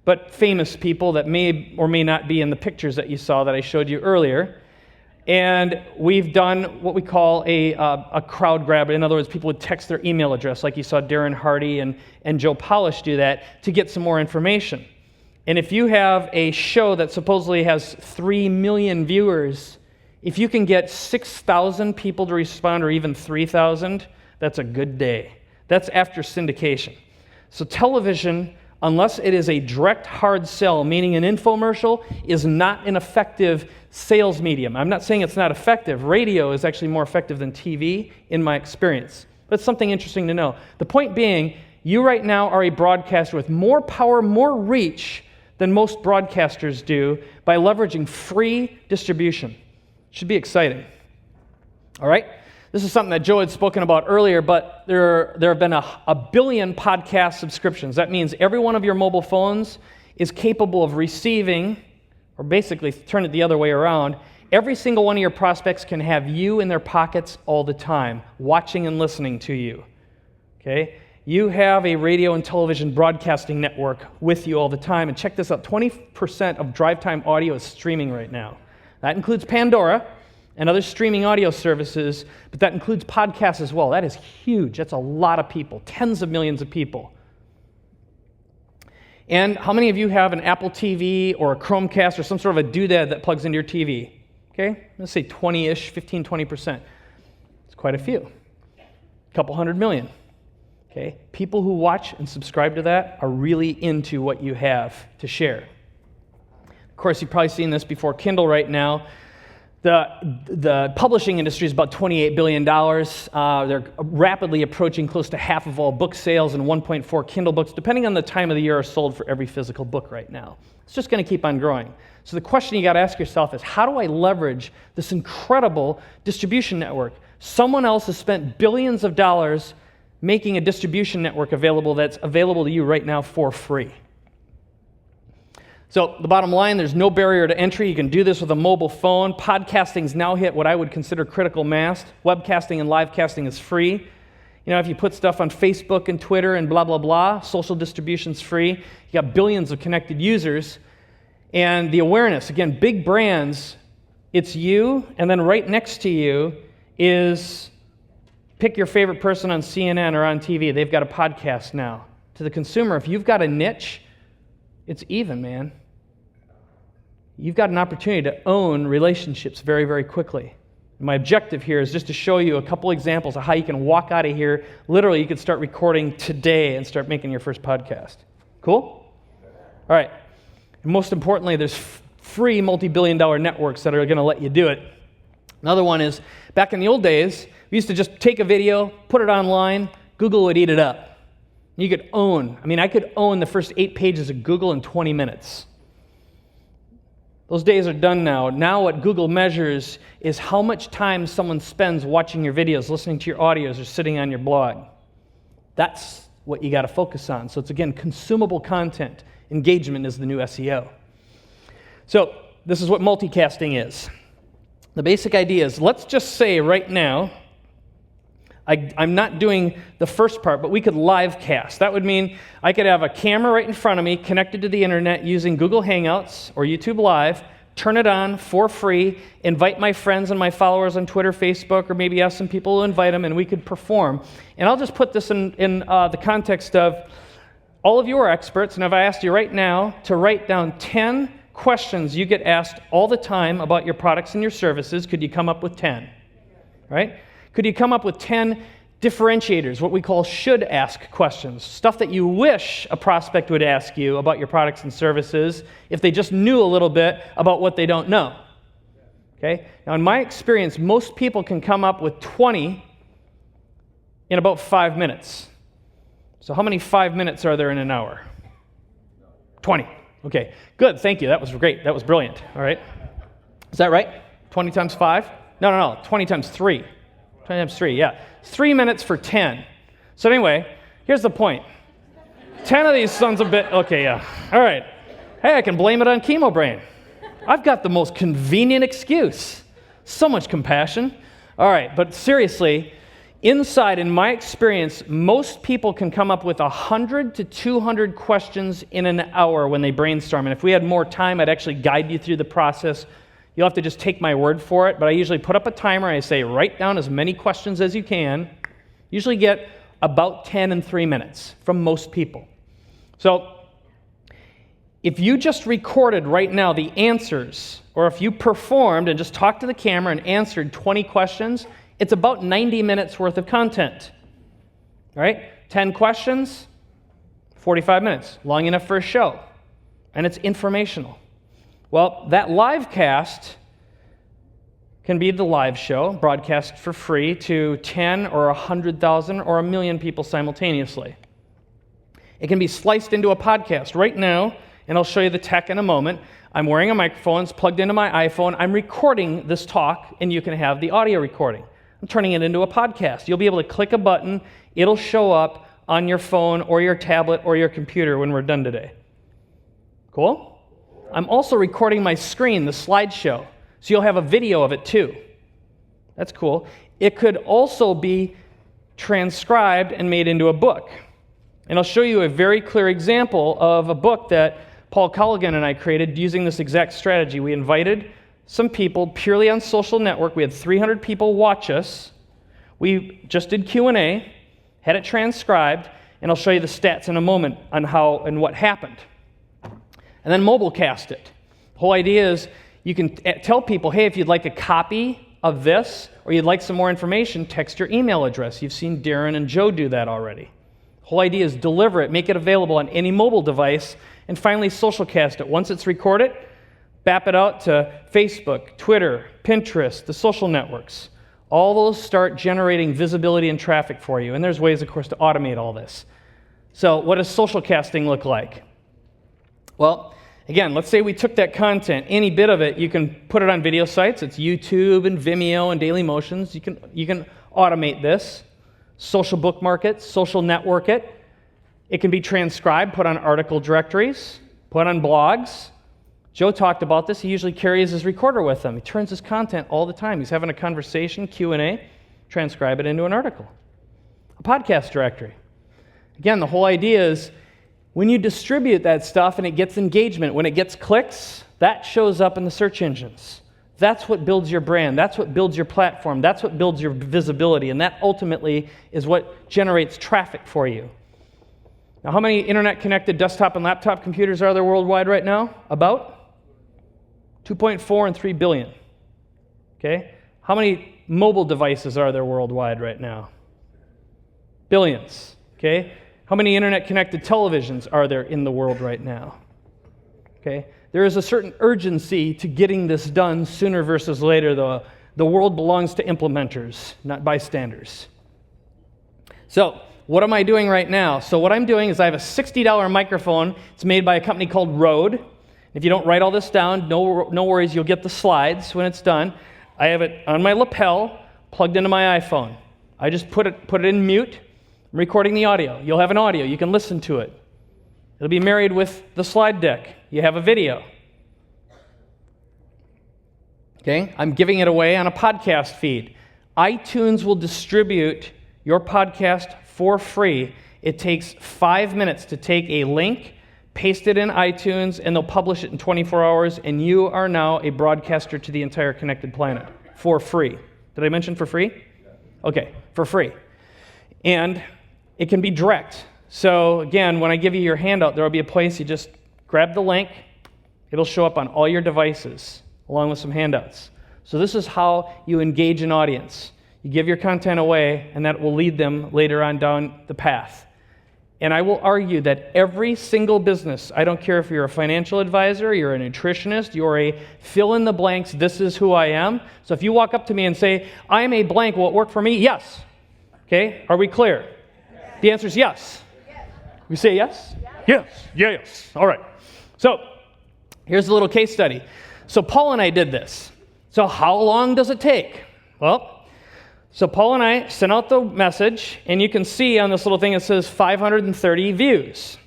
but famous people that may or may not be in the pictures that you saw that I showed you earlier. And we've done what we call a crowd grab. In other words, people would text their email address, like you saw Darren Hardy and Joe Polish do that, to get some more information. And if you have a show that supposedly has 3 million viewers, if you can get 6,000 people to respond, or even 3,000, that's a good day. That's after syndication. So television, unless it is a direct hard sell, meaning an infomercial, is not an effective sales medium. I'm not saying it's not effective. Radio is actually more effective than TV in my experience. But it's something interesting to know. The point being, you right now are a broadcaster with more power, more reach than most broadcasters do by leveraging free distribution. Should be exciting. All right? This is something that Joe had spoken about earlier, but there have been a billion podcast subscriptions. That means every one of your mobile phones is capable of receiving, or basically turn it the other way around, every single one of your prospects can have you in their pockets all the time, watching and listening to you. Okay? You have a radio and television broadcasting network with you all the time. And check this out, 20% of drive time audio is streaming right now. That includes Pandora and other streaming audio services, but that includes podcasts as well. That is huge. That's a lot of people, tens of millions of people. And how many of you have an Apple TV or a Chromecast or some sort of a doodad that plugs into your TV? Okay, let's say 20-ish, 15, 20%. It's quite a few. A couple 100 million. Okay, people who watch and subscribe to that are really into what you have to share. Of course, you've probably seen this before Kindle right now. The publishing industry is about $28 billion. They're rapidly approaching close to half of all book sales, and 1.4 Kindle books, depending on the time of the year, are sold for every physical book right now. It's just going to keep on growing. So the question you got to ask yourself is, how do I leverage this incredible distribution network? Someone else has spent billions of dollars making a distribution network available that's available to you right now for free. So the bottom line, there's no barrier to entry. You can do this with a mobile phone. Podcasting's now hit what I would consider critical mass. Webcasting and live casting is free. You know, if you put stuff on Facebook and Twitter and blah, blah, blah, social distribution's free. You got billions of connected users. And the awareness, again, big brands, it's you, and then right next to you is pick your favorite person on CNN or on TV. They've got a podcast now. To the consumer, if you've got a niche, it's even, man. You've got an opportunity to own relationships very, very quickly. My objective here is just to show you a couple examples of how you can walk out of here. Literally, you could start recording today and start making your first podcast. Cool? All right. And most importantly, there's free multi-billion-dollar networks that are going to let you do it. Another one is, back in the old days, we used to just take a video, put it online, Google would eat it up. You could own, I could own the first 8 pages of Google in 20 minutes. Those days are done now. Now what Google measures is how much time someone spends watching your videos, listening to your audios, or sitting on your blog. That's what you got to focus on. So it's, again, consumable content. Engagement is the new SEO. So this is what multicasting is. The basic idea is, let's just say right now, I'm not doing the first part, but we could live cast. That would mean I could have a camera right in front of me connected to the internet using Google Hangouts or YouTube Live, turn it on for free, invite my friends and my followers on Twitter, Facebook, or maybe ask some people to invite them, and we could perform. And I'll just put this in the context of all of you are experts, and if I asked you right now to write down 10 questions you get asked all the time about your products and your services, could you come up with 10? Right? Could you come up with 10 differentiators, what we call should-ask questions, stuff that you wish a prospect would ask you about your products and services if they just knew a little bit about what they don't know? Okay? Now, in my experience, most people can come up with 20 in about 5 minutes. So how many 5 minutes are there in an hour? 20. Okay, good, thank you. That was great. That was brilliant. All right. Is that right? 20 times 5? No. 20 times 3. 20 times 3, yeah. 3 minutes for 10. So anyway, here's the point. 10 of these sons of okay, yeah. All right. Hey, I can blame it on chemo brain. I've got the most convenient excuse. So much compassion. All right, but seriously, inside, in my experience, most people can come up with 100 to 200 questions in an hour when they brainstorm. And if we had more time, I'd actually guide you through the process. You'll have to just take my word for it, but I usually put up a timer. I say, write down as many questions as you can. Usually get about 10 in 3 minutes from most people. So if you just recorded right now the answers, or if you performed and just talked to the camera and answered 20 questions, it's about 90 minutes worth of content. All right? 10 questions, 45 minutes, long enough for a show. And it's informational. Well, that live cast can be the live show, broadcast for free to 10 or 100,000 or 1 million people simultaneously. It can be sliced into a podcast right now, and I'll show you the tech in a moment. I'm wearing a microphone, it's plugged into my iPhone. I'm recording this talk, and you can have the audio recording. I'm turning it into a podcast. You'll be able to click a button. It'll show up on your phone or your tablet or your computer when we're done today. Cool? I'm also recording my screen, the slideshow, so you'll have a video of it too. That's cool. It could also be transcribed and made into a book. And I'll show you a very clear example of a book that Paul Colligan and I created using this exact strategy. We invited some people purely on social network. We had 300 people watch us. We just did Q&A, had it transcribed, and I'll show you the stats in a moment on how and what happened. And then mobile cast it. The whole idea is you can tell people, hey, if you'd like a copy of this or you'd like some more information, text your email address. You've seen Darren and Joe do that already. The whole idea is deliver it, make it available on any mobile device, and finally social cast it. Once it's recorded, bap it out to Facebook, Twitter, Pinterest, the social networks. All those start generating visibility and traffic for you. And there's ways, of course, to automate all this. So what does social casting look like? Well, again, let's say we took that content, any bit of it, you can put it on video sites. It's YouTube and Vimeo and Dailymotions. You can automate this. Social bookmark it, social network it. It can be transcribed, put on article directories, put on blogs. Joe talked about this. He usually carries his recorder with him. He turns his content all the time. He's having a conversation, Q&A, transcribe it into an article. podcast directory. Again, the whole idea is when you distribute that stuff and it gets engagement, when it gets clicks, that shows up in the search engines. That's what builds your brand. That's what builds your platform. That's what builds your visibility. And that ultimately is what generates traffic for you. Now, how many internet-connected desktop and laptop computers are there worldwide right now? About 2.4 and 3 billion. Okay? How many mobile devices are there worldwide right now? Billions. Okay? How many internet-connected televisions are there in the world right now? Okay? There is a certain urgency to getting this done sooner versus later. The world belongs to implementers, not bystanders. So, what am I doing right now? So what I'm doing is I have a $60 microphone. It's made by a company called Rode. If you don't write all this down, no worries, you'll get the slides when it's done. I have it on my lapel, plugged into my iPhone. I just put it in mute. I'm recording the audio. You'll have an audio. You can listen to it. It'll be married with the slide deck. You have a video. Okay? I'm giving it away on a podcast feed. iTunes will distribute your podcast for free. It takes 5 minutes to take a link, paste it in iTunes, and they'll publish it in 24 hours, and you are now a broadcaster to the entire connected planet for free. Did I mention for free? Okay, for free. And it can be direct. So again, when I give you your handout, there will be a place you just grab the link. It'll show up on all your devices, along with some handouts. So this is how you engage an audience. You give your content away, and that will lead them later on down the path. And I will argue that every single business, I don't care if you're a financial advisor, you're a nutritionist, you're a fill-in-the-blanks, this is who I am. So if you walk up to me and say, I am a blank, will it work for me? Yes. Okay, are we clear? Yes. The answer is yes. Yes. We say yes? Yes. Yes. All right. So here's a little case study. So Paul and I did this. So how long does it take? Well, so Paul and I sent out the message, and you can see on this little thing it says 530 views.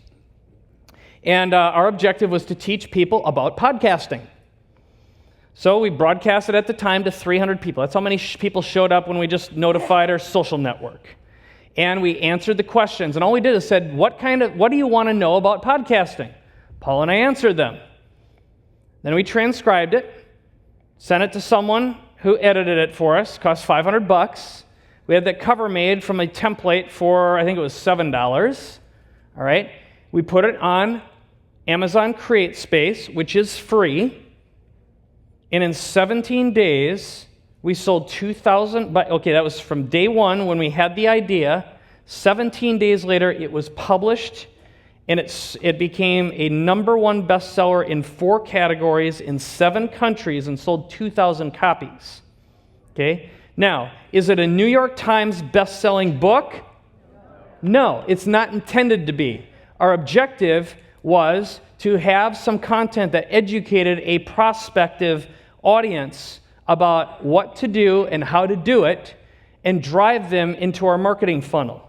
And our objective was to teach people about podcasting. So we broadcasted at the time to 300 people. That's how many people showed up when we just notified our social network. And we answered the questions. And all we did is said, what do you want to know about podcasting? Paul and I answered them. Then we transcribed it, sent it to someone who edited it for us. Cost $500. We had that cover made from a template for, I think it was $7. All right. We put it on Amazon CreateSpace, which is free. And in 17 days, we sold 2,000. Okay, that was from day one when we had the idea. 17 days later, it was published, and it became a #1 bestseller in 4 categories in 7 countries and sold 2,000 copies. Okay? Now, is it a New York Times best-selling book? No, it's not intended to be. Our objective was to have some content that educated a prospective audience about what to do and how to do it and drive them into our marketing funnel.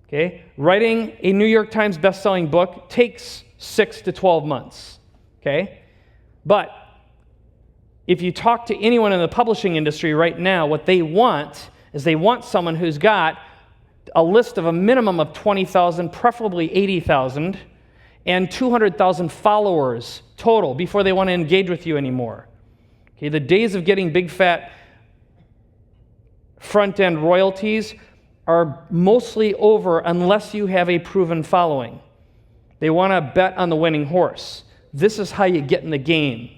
Okay? Writing a New York Times best-selling book takes 6 to 12 months. Okay? But if you talk to anyone in the publishing industry right now, what they want is they want someone who's got a list of a minimum of 20,000, preferably 80,000, and 200,000 followers total before they want to engage with you anymore. Okay? The days of getting big, fat front-end royalties are mostly over unless you have a proven following. They want to bet on the winning horse. This is how you get in the game.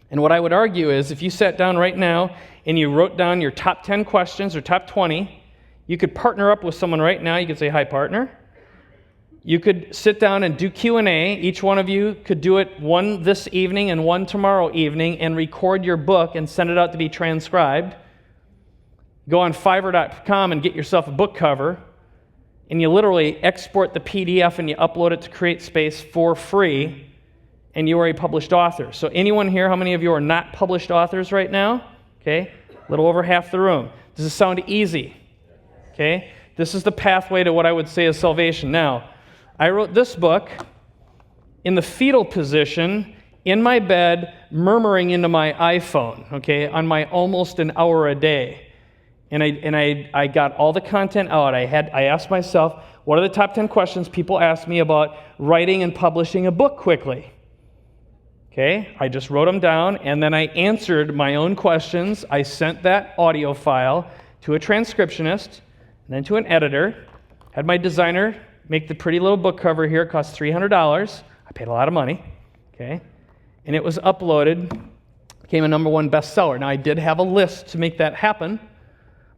And what I would argue is if you sat down right now and you wrote down your top 10 questions or top 20, you could partner up with someone right now. You could say, hi, partner. You could sit down and do Q&A. Each one of you could do it one this evening and one tomorrow evening and record your book and send it out to be transcribed. Go on Fiverr.com and get yourself a book cover, and you literally export the PDF and you upload it to CreateSpace for free, and you are a published author. So anyone here, how many of you are not published authors right now? Okay, a little over half the room. Does this sound easy? Okay, this is the pathway to what I would say is salvation. Now, I wrote this book in the fetal position, in my bed, murmuring into my iPhone, okay, on my almost an hour a day. and I got all the content out. I asked myself, what are the top 10 questions people ask me about writing and publishing a book quickly? Okay, I just wrote them down, and then I answered my own questions. I sent that audio file to a transcriptionist, and then to an editor, had my designer make the pretty little book cover here. It cost $300. I paid a lot of money, okay? And it was uploaded, became a #1 bestseller. Now, I did have a list to make that happen,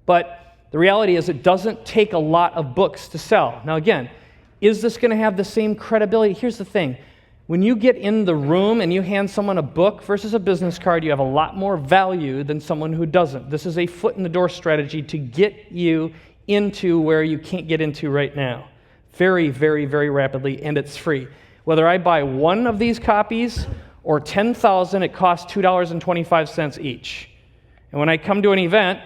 but the reality is it doesn't take a lot of books to sell. Now, again, is this going to have the same credibility? Here's the thing. When you get in the room and you hand someone a book versus a business card, you have a lot more value than someone who doesn't. This is a foot-in-the-door strategy to get you into where you can't get into right now. Very, very, very rapidly, and it's free. Whether I buy one of these copies or 10,000, it costs $2.25 each. And when I come to an event,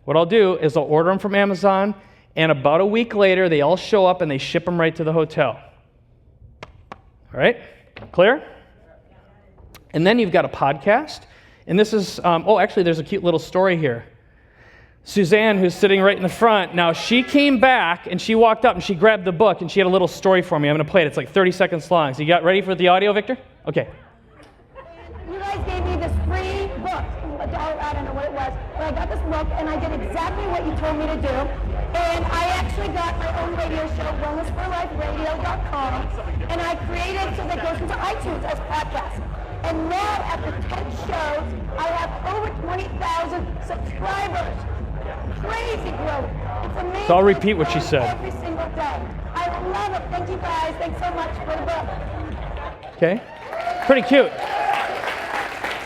what I'll do is I'll order them from Amazon, and about a week later, they all show up and they ship them right to the hotel. All right? Clear? And then you've got a podcast. And this is, actually, there's a cute little story here. Suzanne, who's sitting right in the front, now she came back and she walked up and she grabbed the book and she had a little story for me. I'm going to play it. It's like 30 seconds long. So you got ready for the audio, Victor? Okay. You guys gave me this free book, $1, I don't know what it was, but I got this book and I did exactly what you told me to do. And I actually got my own radio show, wellnessforliferadio.com, and I created so that it goes into iTunes as podcast. And now, after 10 shows, I have over 20,000 subscribers. Crazy growth. It's amazing. So I'll repeat what she said. Every single day. I love it. Thank you guys. Thanks so much for the book. Okay. Pretty cute.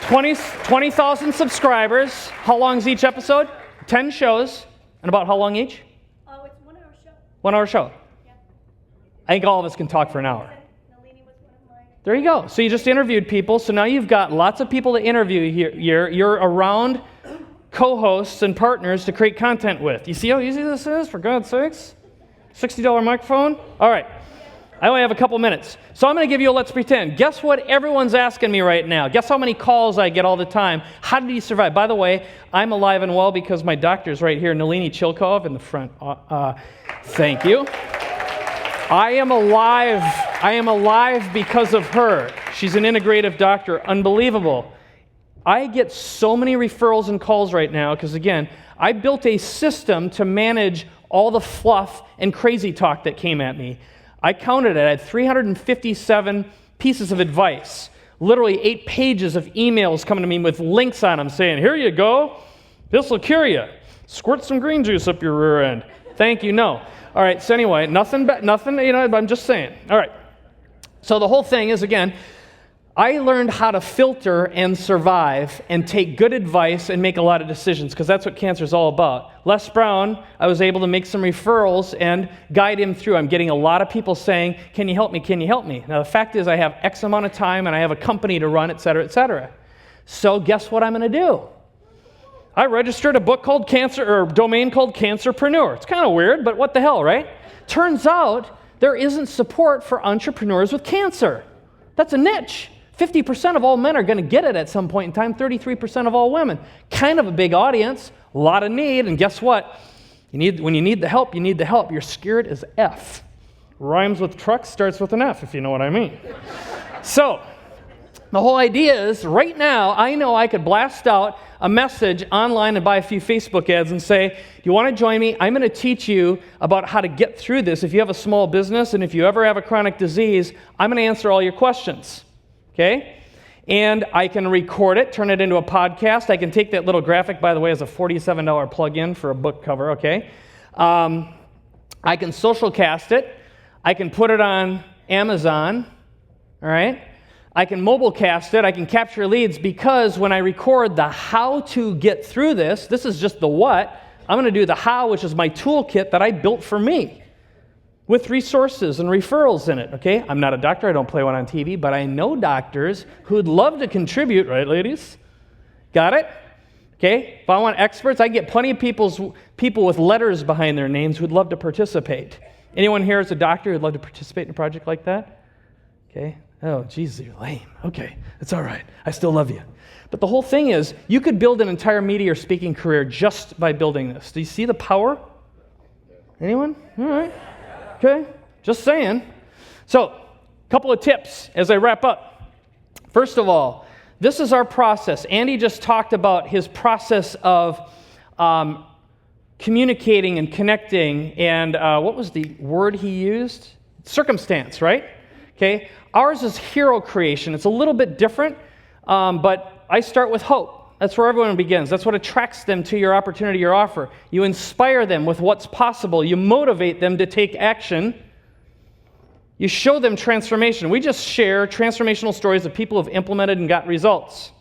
20,000 subscribers. How long is each episode? 10 shows. And about how long each? Oh, it's 1 hour show. 1 hour show. Yeah. I think all of us can talk for an hour. Nalini was one of my... There you go. So you just interviewed people. So now you've got lots of people to interview here. You're around co-hosts and partners to create content with. You see how easy this is, for God's sakes? $60 microphone? All right. I only have a couple minutes. So I'm going to give you a let's pretend. Guess what everyone's asking me right now? Guess how many calls I get all the time? How did you survive? By the way, I'm alive and well because my doctor's right here, Nalini Chilkov in the front. Thank you. I am alive because of her. She's an integrative doctor. Unbelievable. I get so many referrals and calls right now because, again, I built a system to manage all the fluff and crazy talk that came at me. I counted it. I had 357 pieces of advice, literally 8 pages of emails coming to me with links on them saying, here you go, this will cure you. Squirt some green juice up your rear end. Thank you, no. All right, so anyway, nothing, I'm just saying. All right, so the whole thing is, again, I learned how to filter and survive and take good advice and make a lot of decisions because that's what cancer is all about. Les Brown, I was able to make some referrals and guide him through. I'm getting a lot of people saying, can you help me, can you help me? Now the fact is I have X amount of time and I have a company to run, et cetera, et cetera. So guess what I'm going to do? I registered a book called domain called Cancerpreneur. It's kind of weird, but what the hell, right? Turns out there isn't support for entrepreneurs with cancer. That's a niche. 50% of all men are going to get it at some point in time, 33% of all women. Kind of a big audience, a lot of need, and guess what? When you need the help, you need the help. You're scared as F. Rhymes with truck, starts with an F, if you know what I mean. So, the whole idea is, right now, I know I could blast out a message online and buy a few Facebook ads and say, do you want to join me? I'm going to teach you about how to get through this. If you have a small business and if you ever have a chronic disease, I'm going to answer all your questions. Okay? And I can record it, turn it into a podcast. I can take that little graphic, by the way, as a $47 plug-in for a book cover, okay? I can social cast it. I can put it on Amazon, all right? I can mobile cast it. I can capture leads because when I record the how to get through this is just the what. I'm going to do the how, which is my toolkit that I built for me, with resources and referrals in it, okay? I'm not a doctor, I don't play one on TV, but I know doctors who'd love to contribute, right, ladies? Got it? Okay? If I want experts, I get plenty of people with letters behind their names who'd love to participate. Anyone here is a doctor who'd love to participate in a project like that? Okay? Oh, geez, you're lame. Okay, it's all right. I still love you. But the whole thing is, you could build an entire media or speaking career just by building this. Do you see the power? Anyone? All right. Okay, just saying. So, a couple of tips as I wrap up. First of all, this is our process. Andy just talked about his process of communicating and connecting, and what was the word he used? Circumstance, right? Okay. Ours is hero creation. It's a little bit different, but I start with hope. That's where everyone begins. That's what attracts them to your opportunity, your offer. You inspire them with what's possible. You motivate them to take action. You show them transformation. We just share transformational stories of people who have implemented and got results.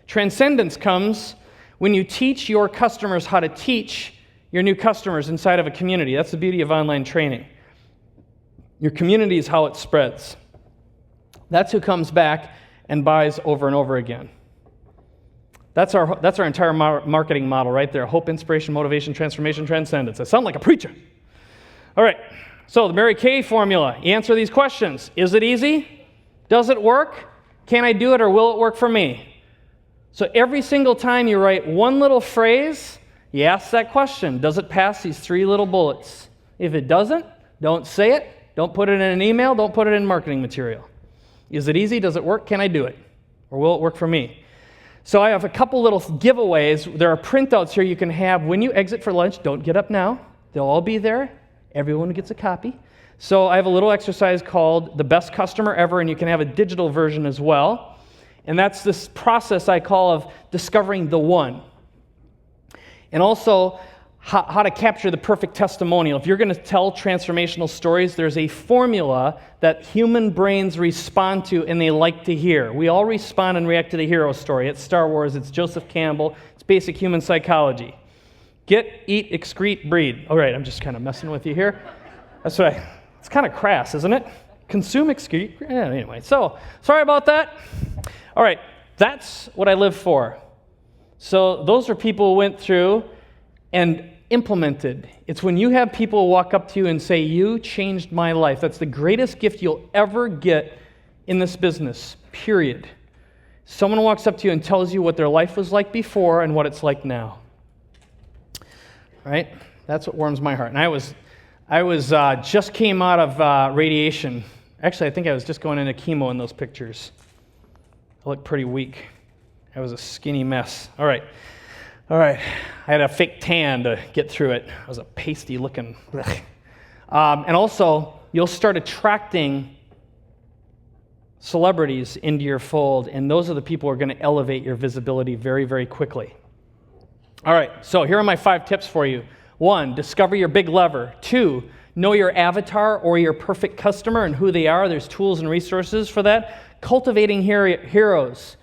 Transcendence comes when you teach your customers how to teach your new customers inside of a community. That's the beauty of online training. Your community is how it spreads. That's who comes back and buys over and over again. That's our entire marketing model right there. Hope, inspiration, motivation, transformation, transcendence. I sound like a preacher. All right, so the Mary Kay formula. You answer these questions. Is it easy? Does it work? Can I do it, or will it work for me? So every single time you write one little phrase, you ask that question. Does it pass these 3 little bullets? If it doesn't, don't say it. Don't put it in an email. Don't put it in marketing material. Is it easy? Does it work? Can I do it? Or will it work for me? So I have a couple little giveaways. There are printouts here you can have when you exit for lunch. Don't get up now. They'll all be there. Everyone gets a copy. So I have a little exercise called The Best Customer Ever, and you can have a digital version as well. And that's this process I call of discovering the one. And also how to capture the perfect testimonial. If you're going to tell transformational stories, there's a formula that human brains respond to and they like to hear. We all respond and react to the hero story. It's Star Wars, it's Joseph Campbell, it's basic human psychology. Get, eat, excrete, breed. All right, I'm just kind of messing with you here. That's right. It's kind of crass, isn't it? Consume, excrete. Yeah, anyway, so sorry about that. All right, that's what I live for. So those are people who went through and implemented. It's when you have people walk up to you and say, you changed my life. That's the greatest gift you'll ever get in this business, period. Someone walks up to you and tells you what their life was like before and what it's like now. Right? That's what warms my heart. And I was just came out of radiation. Actually, I think I was just going into chemo in those pictures. I looked pretty weak. I was a skinny mess. All right. I had a fake tan to get through it. I was a pasty looking. And also, you'll start attracting celebrities into your fold, and those are the people who are going to elevate your visibility very, very quickly. All right, so here are my 5 tips for you. 1, discover your big lever. 2, know your avatar or your perfect customer and who they are. There's tools and resources for that. Cultivating heroes.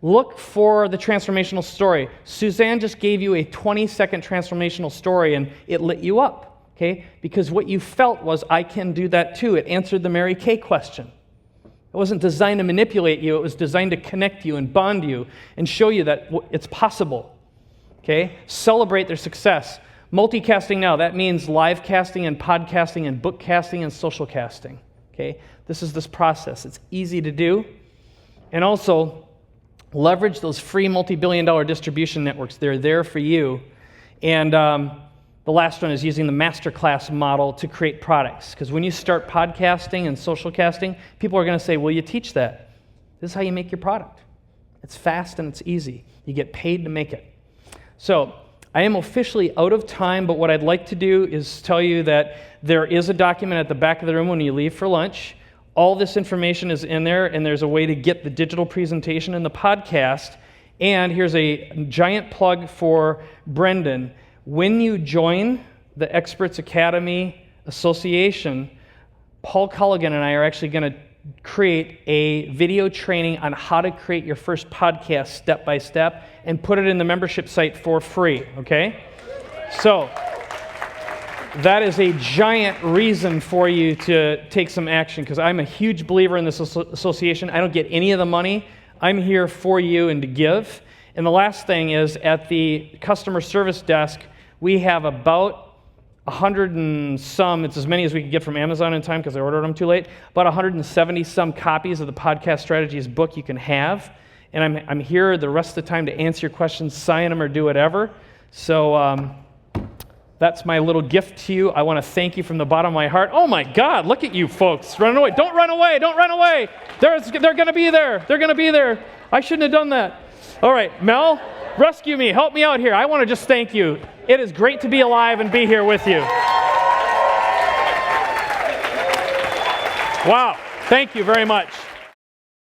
Look for the transformational story. Suzanne just gave you a 20-second transformational story, and it lit you up, okay? Because what you felt was, I can do that too. It answered the Mary Kay question. It wasn't designed to manipulate you. It was designed to connect you and bond you and show you that it's possible, okay? Celebrate their success. Multicasting now, that means live casting and podcasting and book casting and social casting, okay? This is this process. It's easy to do. And also, leverage those free multi-billion-dollar distribution networks. They're there for you. And the last one is using the masterclass model to create products. Because when you start podcasting and social casting, people are going to say, will you teach that? This is how you make your product. It's fast and it's easy. You get paid to make it. So I am officially out of time, but what I'd like to do is tell you that there is a document at the back of the room when you leave for lunch. All this information is in there, and there's a way to get the digital presentation and the podcast. And here's a giant plug for Brendan. When you join the Experts Academy Association, Paul Culligan and I are actually going to create a video training on how to create your first podcast step by step and put it in the membership site for free, okay? So that is a giant reason for you to take some action, because I'm a huge believer in this association. I don't get any of the money. I'm here for you and to give. And the last thing is, at the customer service desk, we have about 100 and some, it's as many as we could get from Amazon in time because I ordered them too late, about 170 some copies of the Podcast Strategies book you can have. And I'm here the rest of the time to answer your questions, sign them, or do whatever. So that's my little gift to you. I want to thank you from the bottom of my heart. Oh my God, look at you folks running away. Don't run away, don't run away. They're going to be there. They're going to be there. I shouldn't have done that. All right, Mel, rescue me. Help me out here. I want to just thank you. It is great to be alive and be here with you. Wow, thank you very much.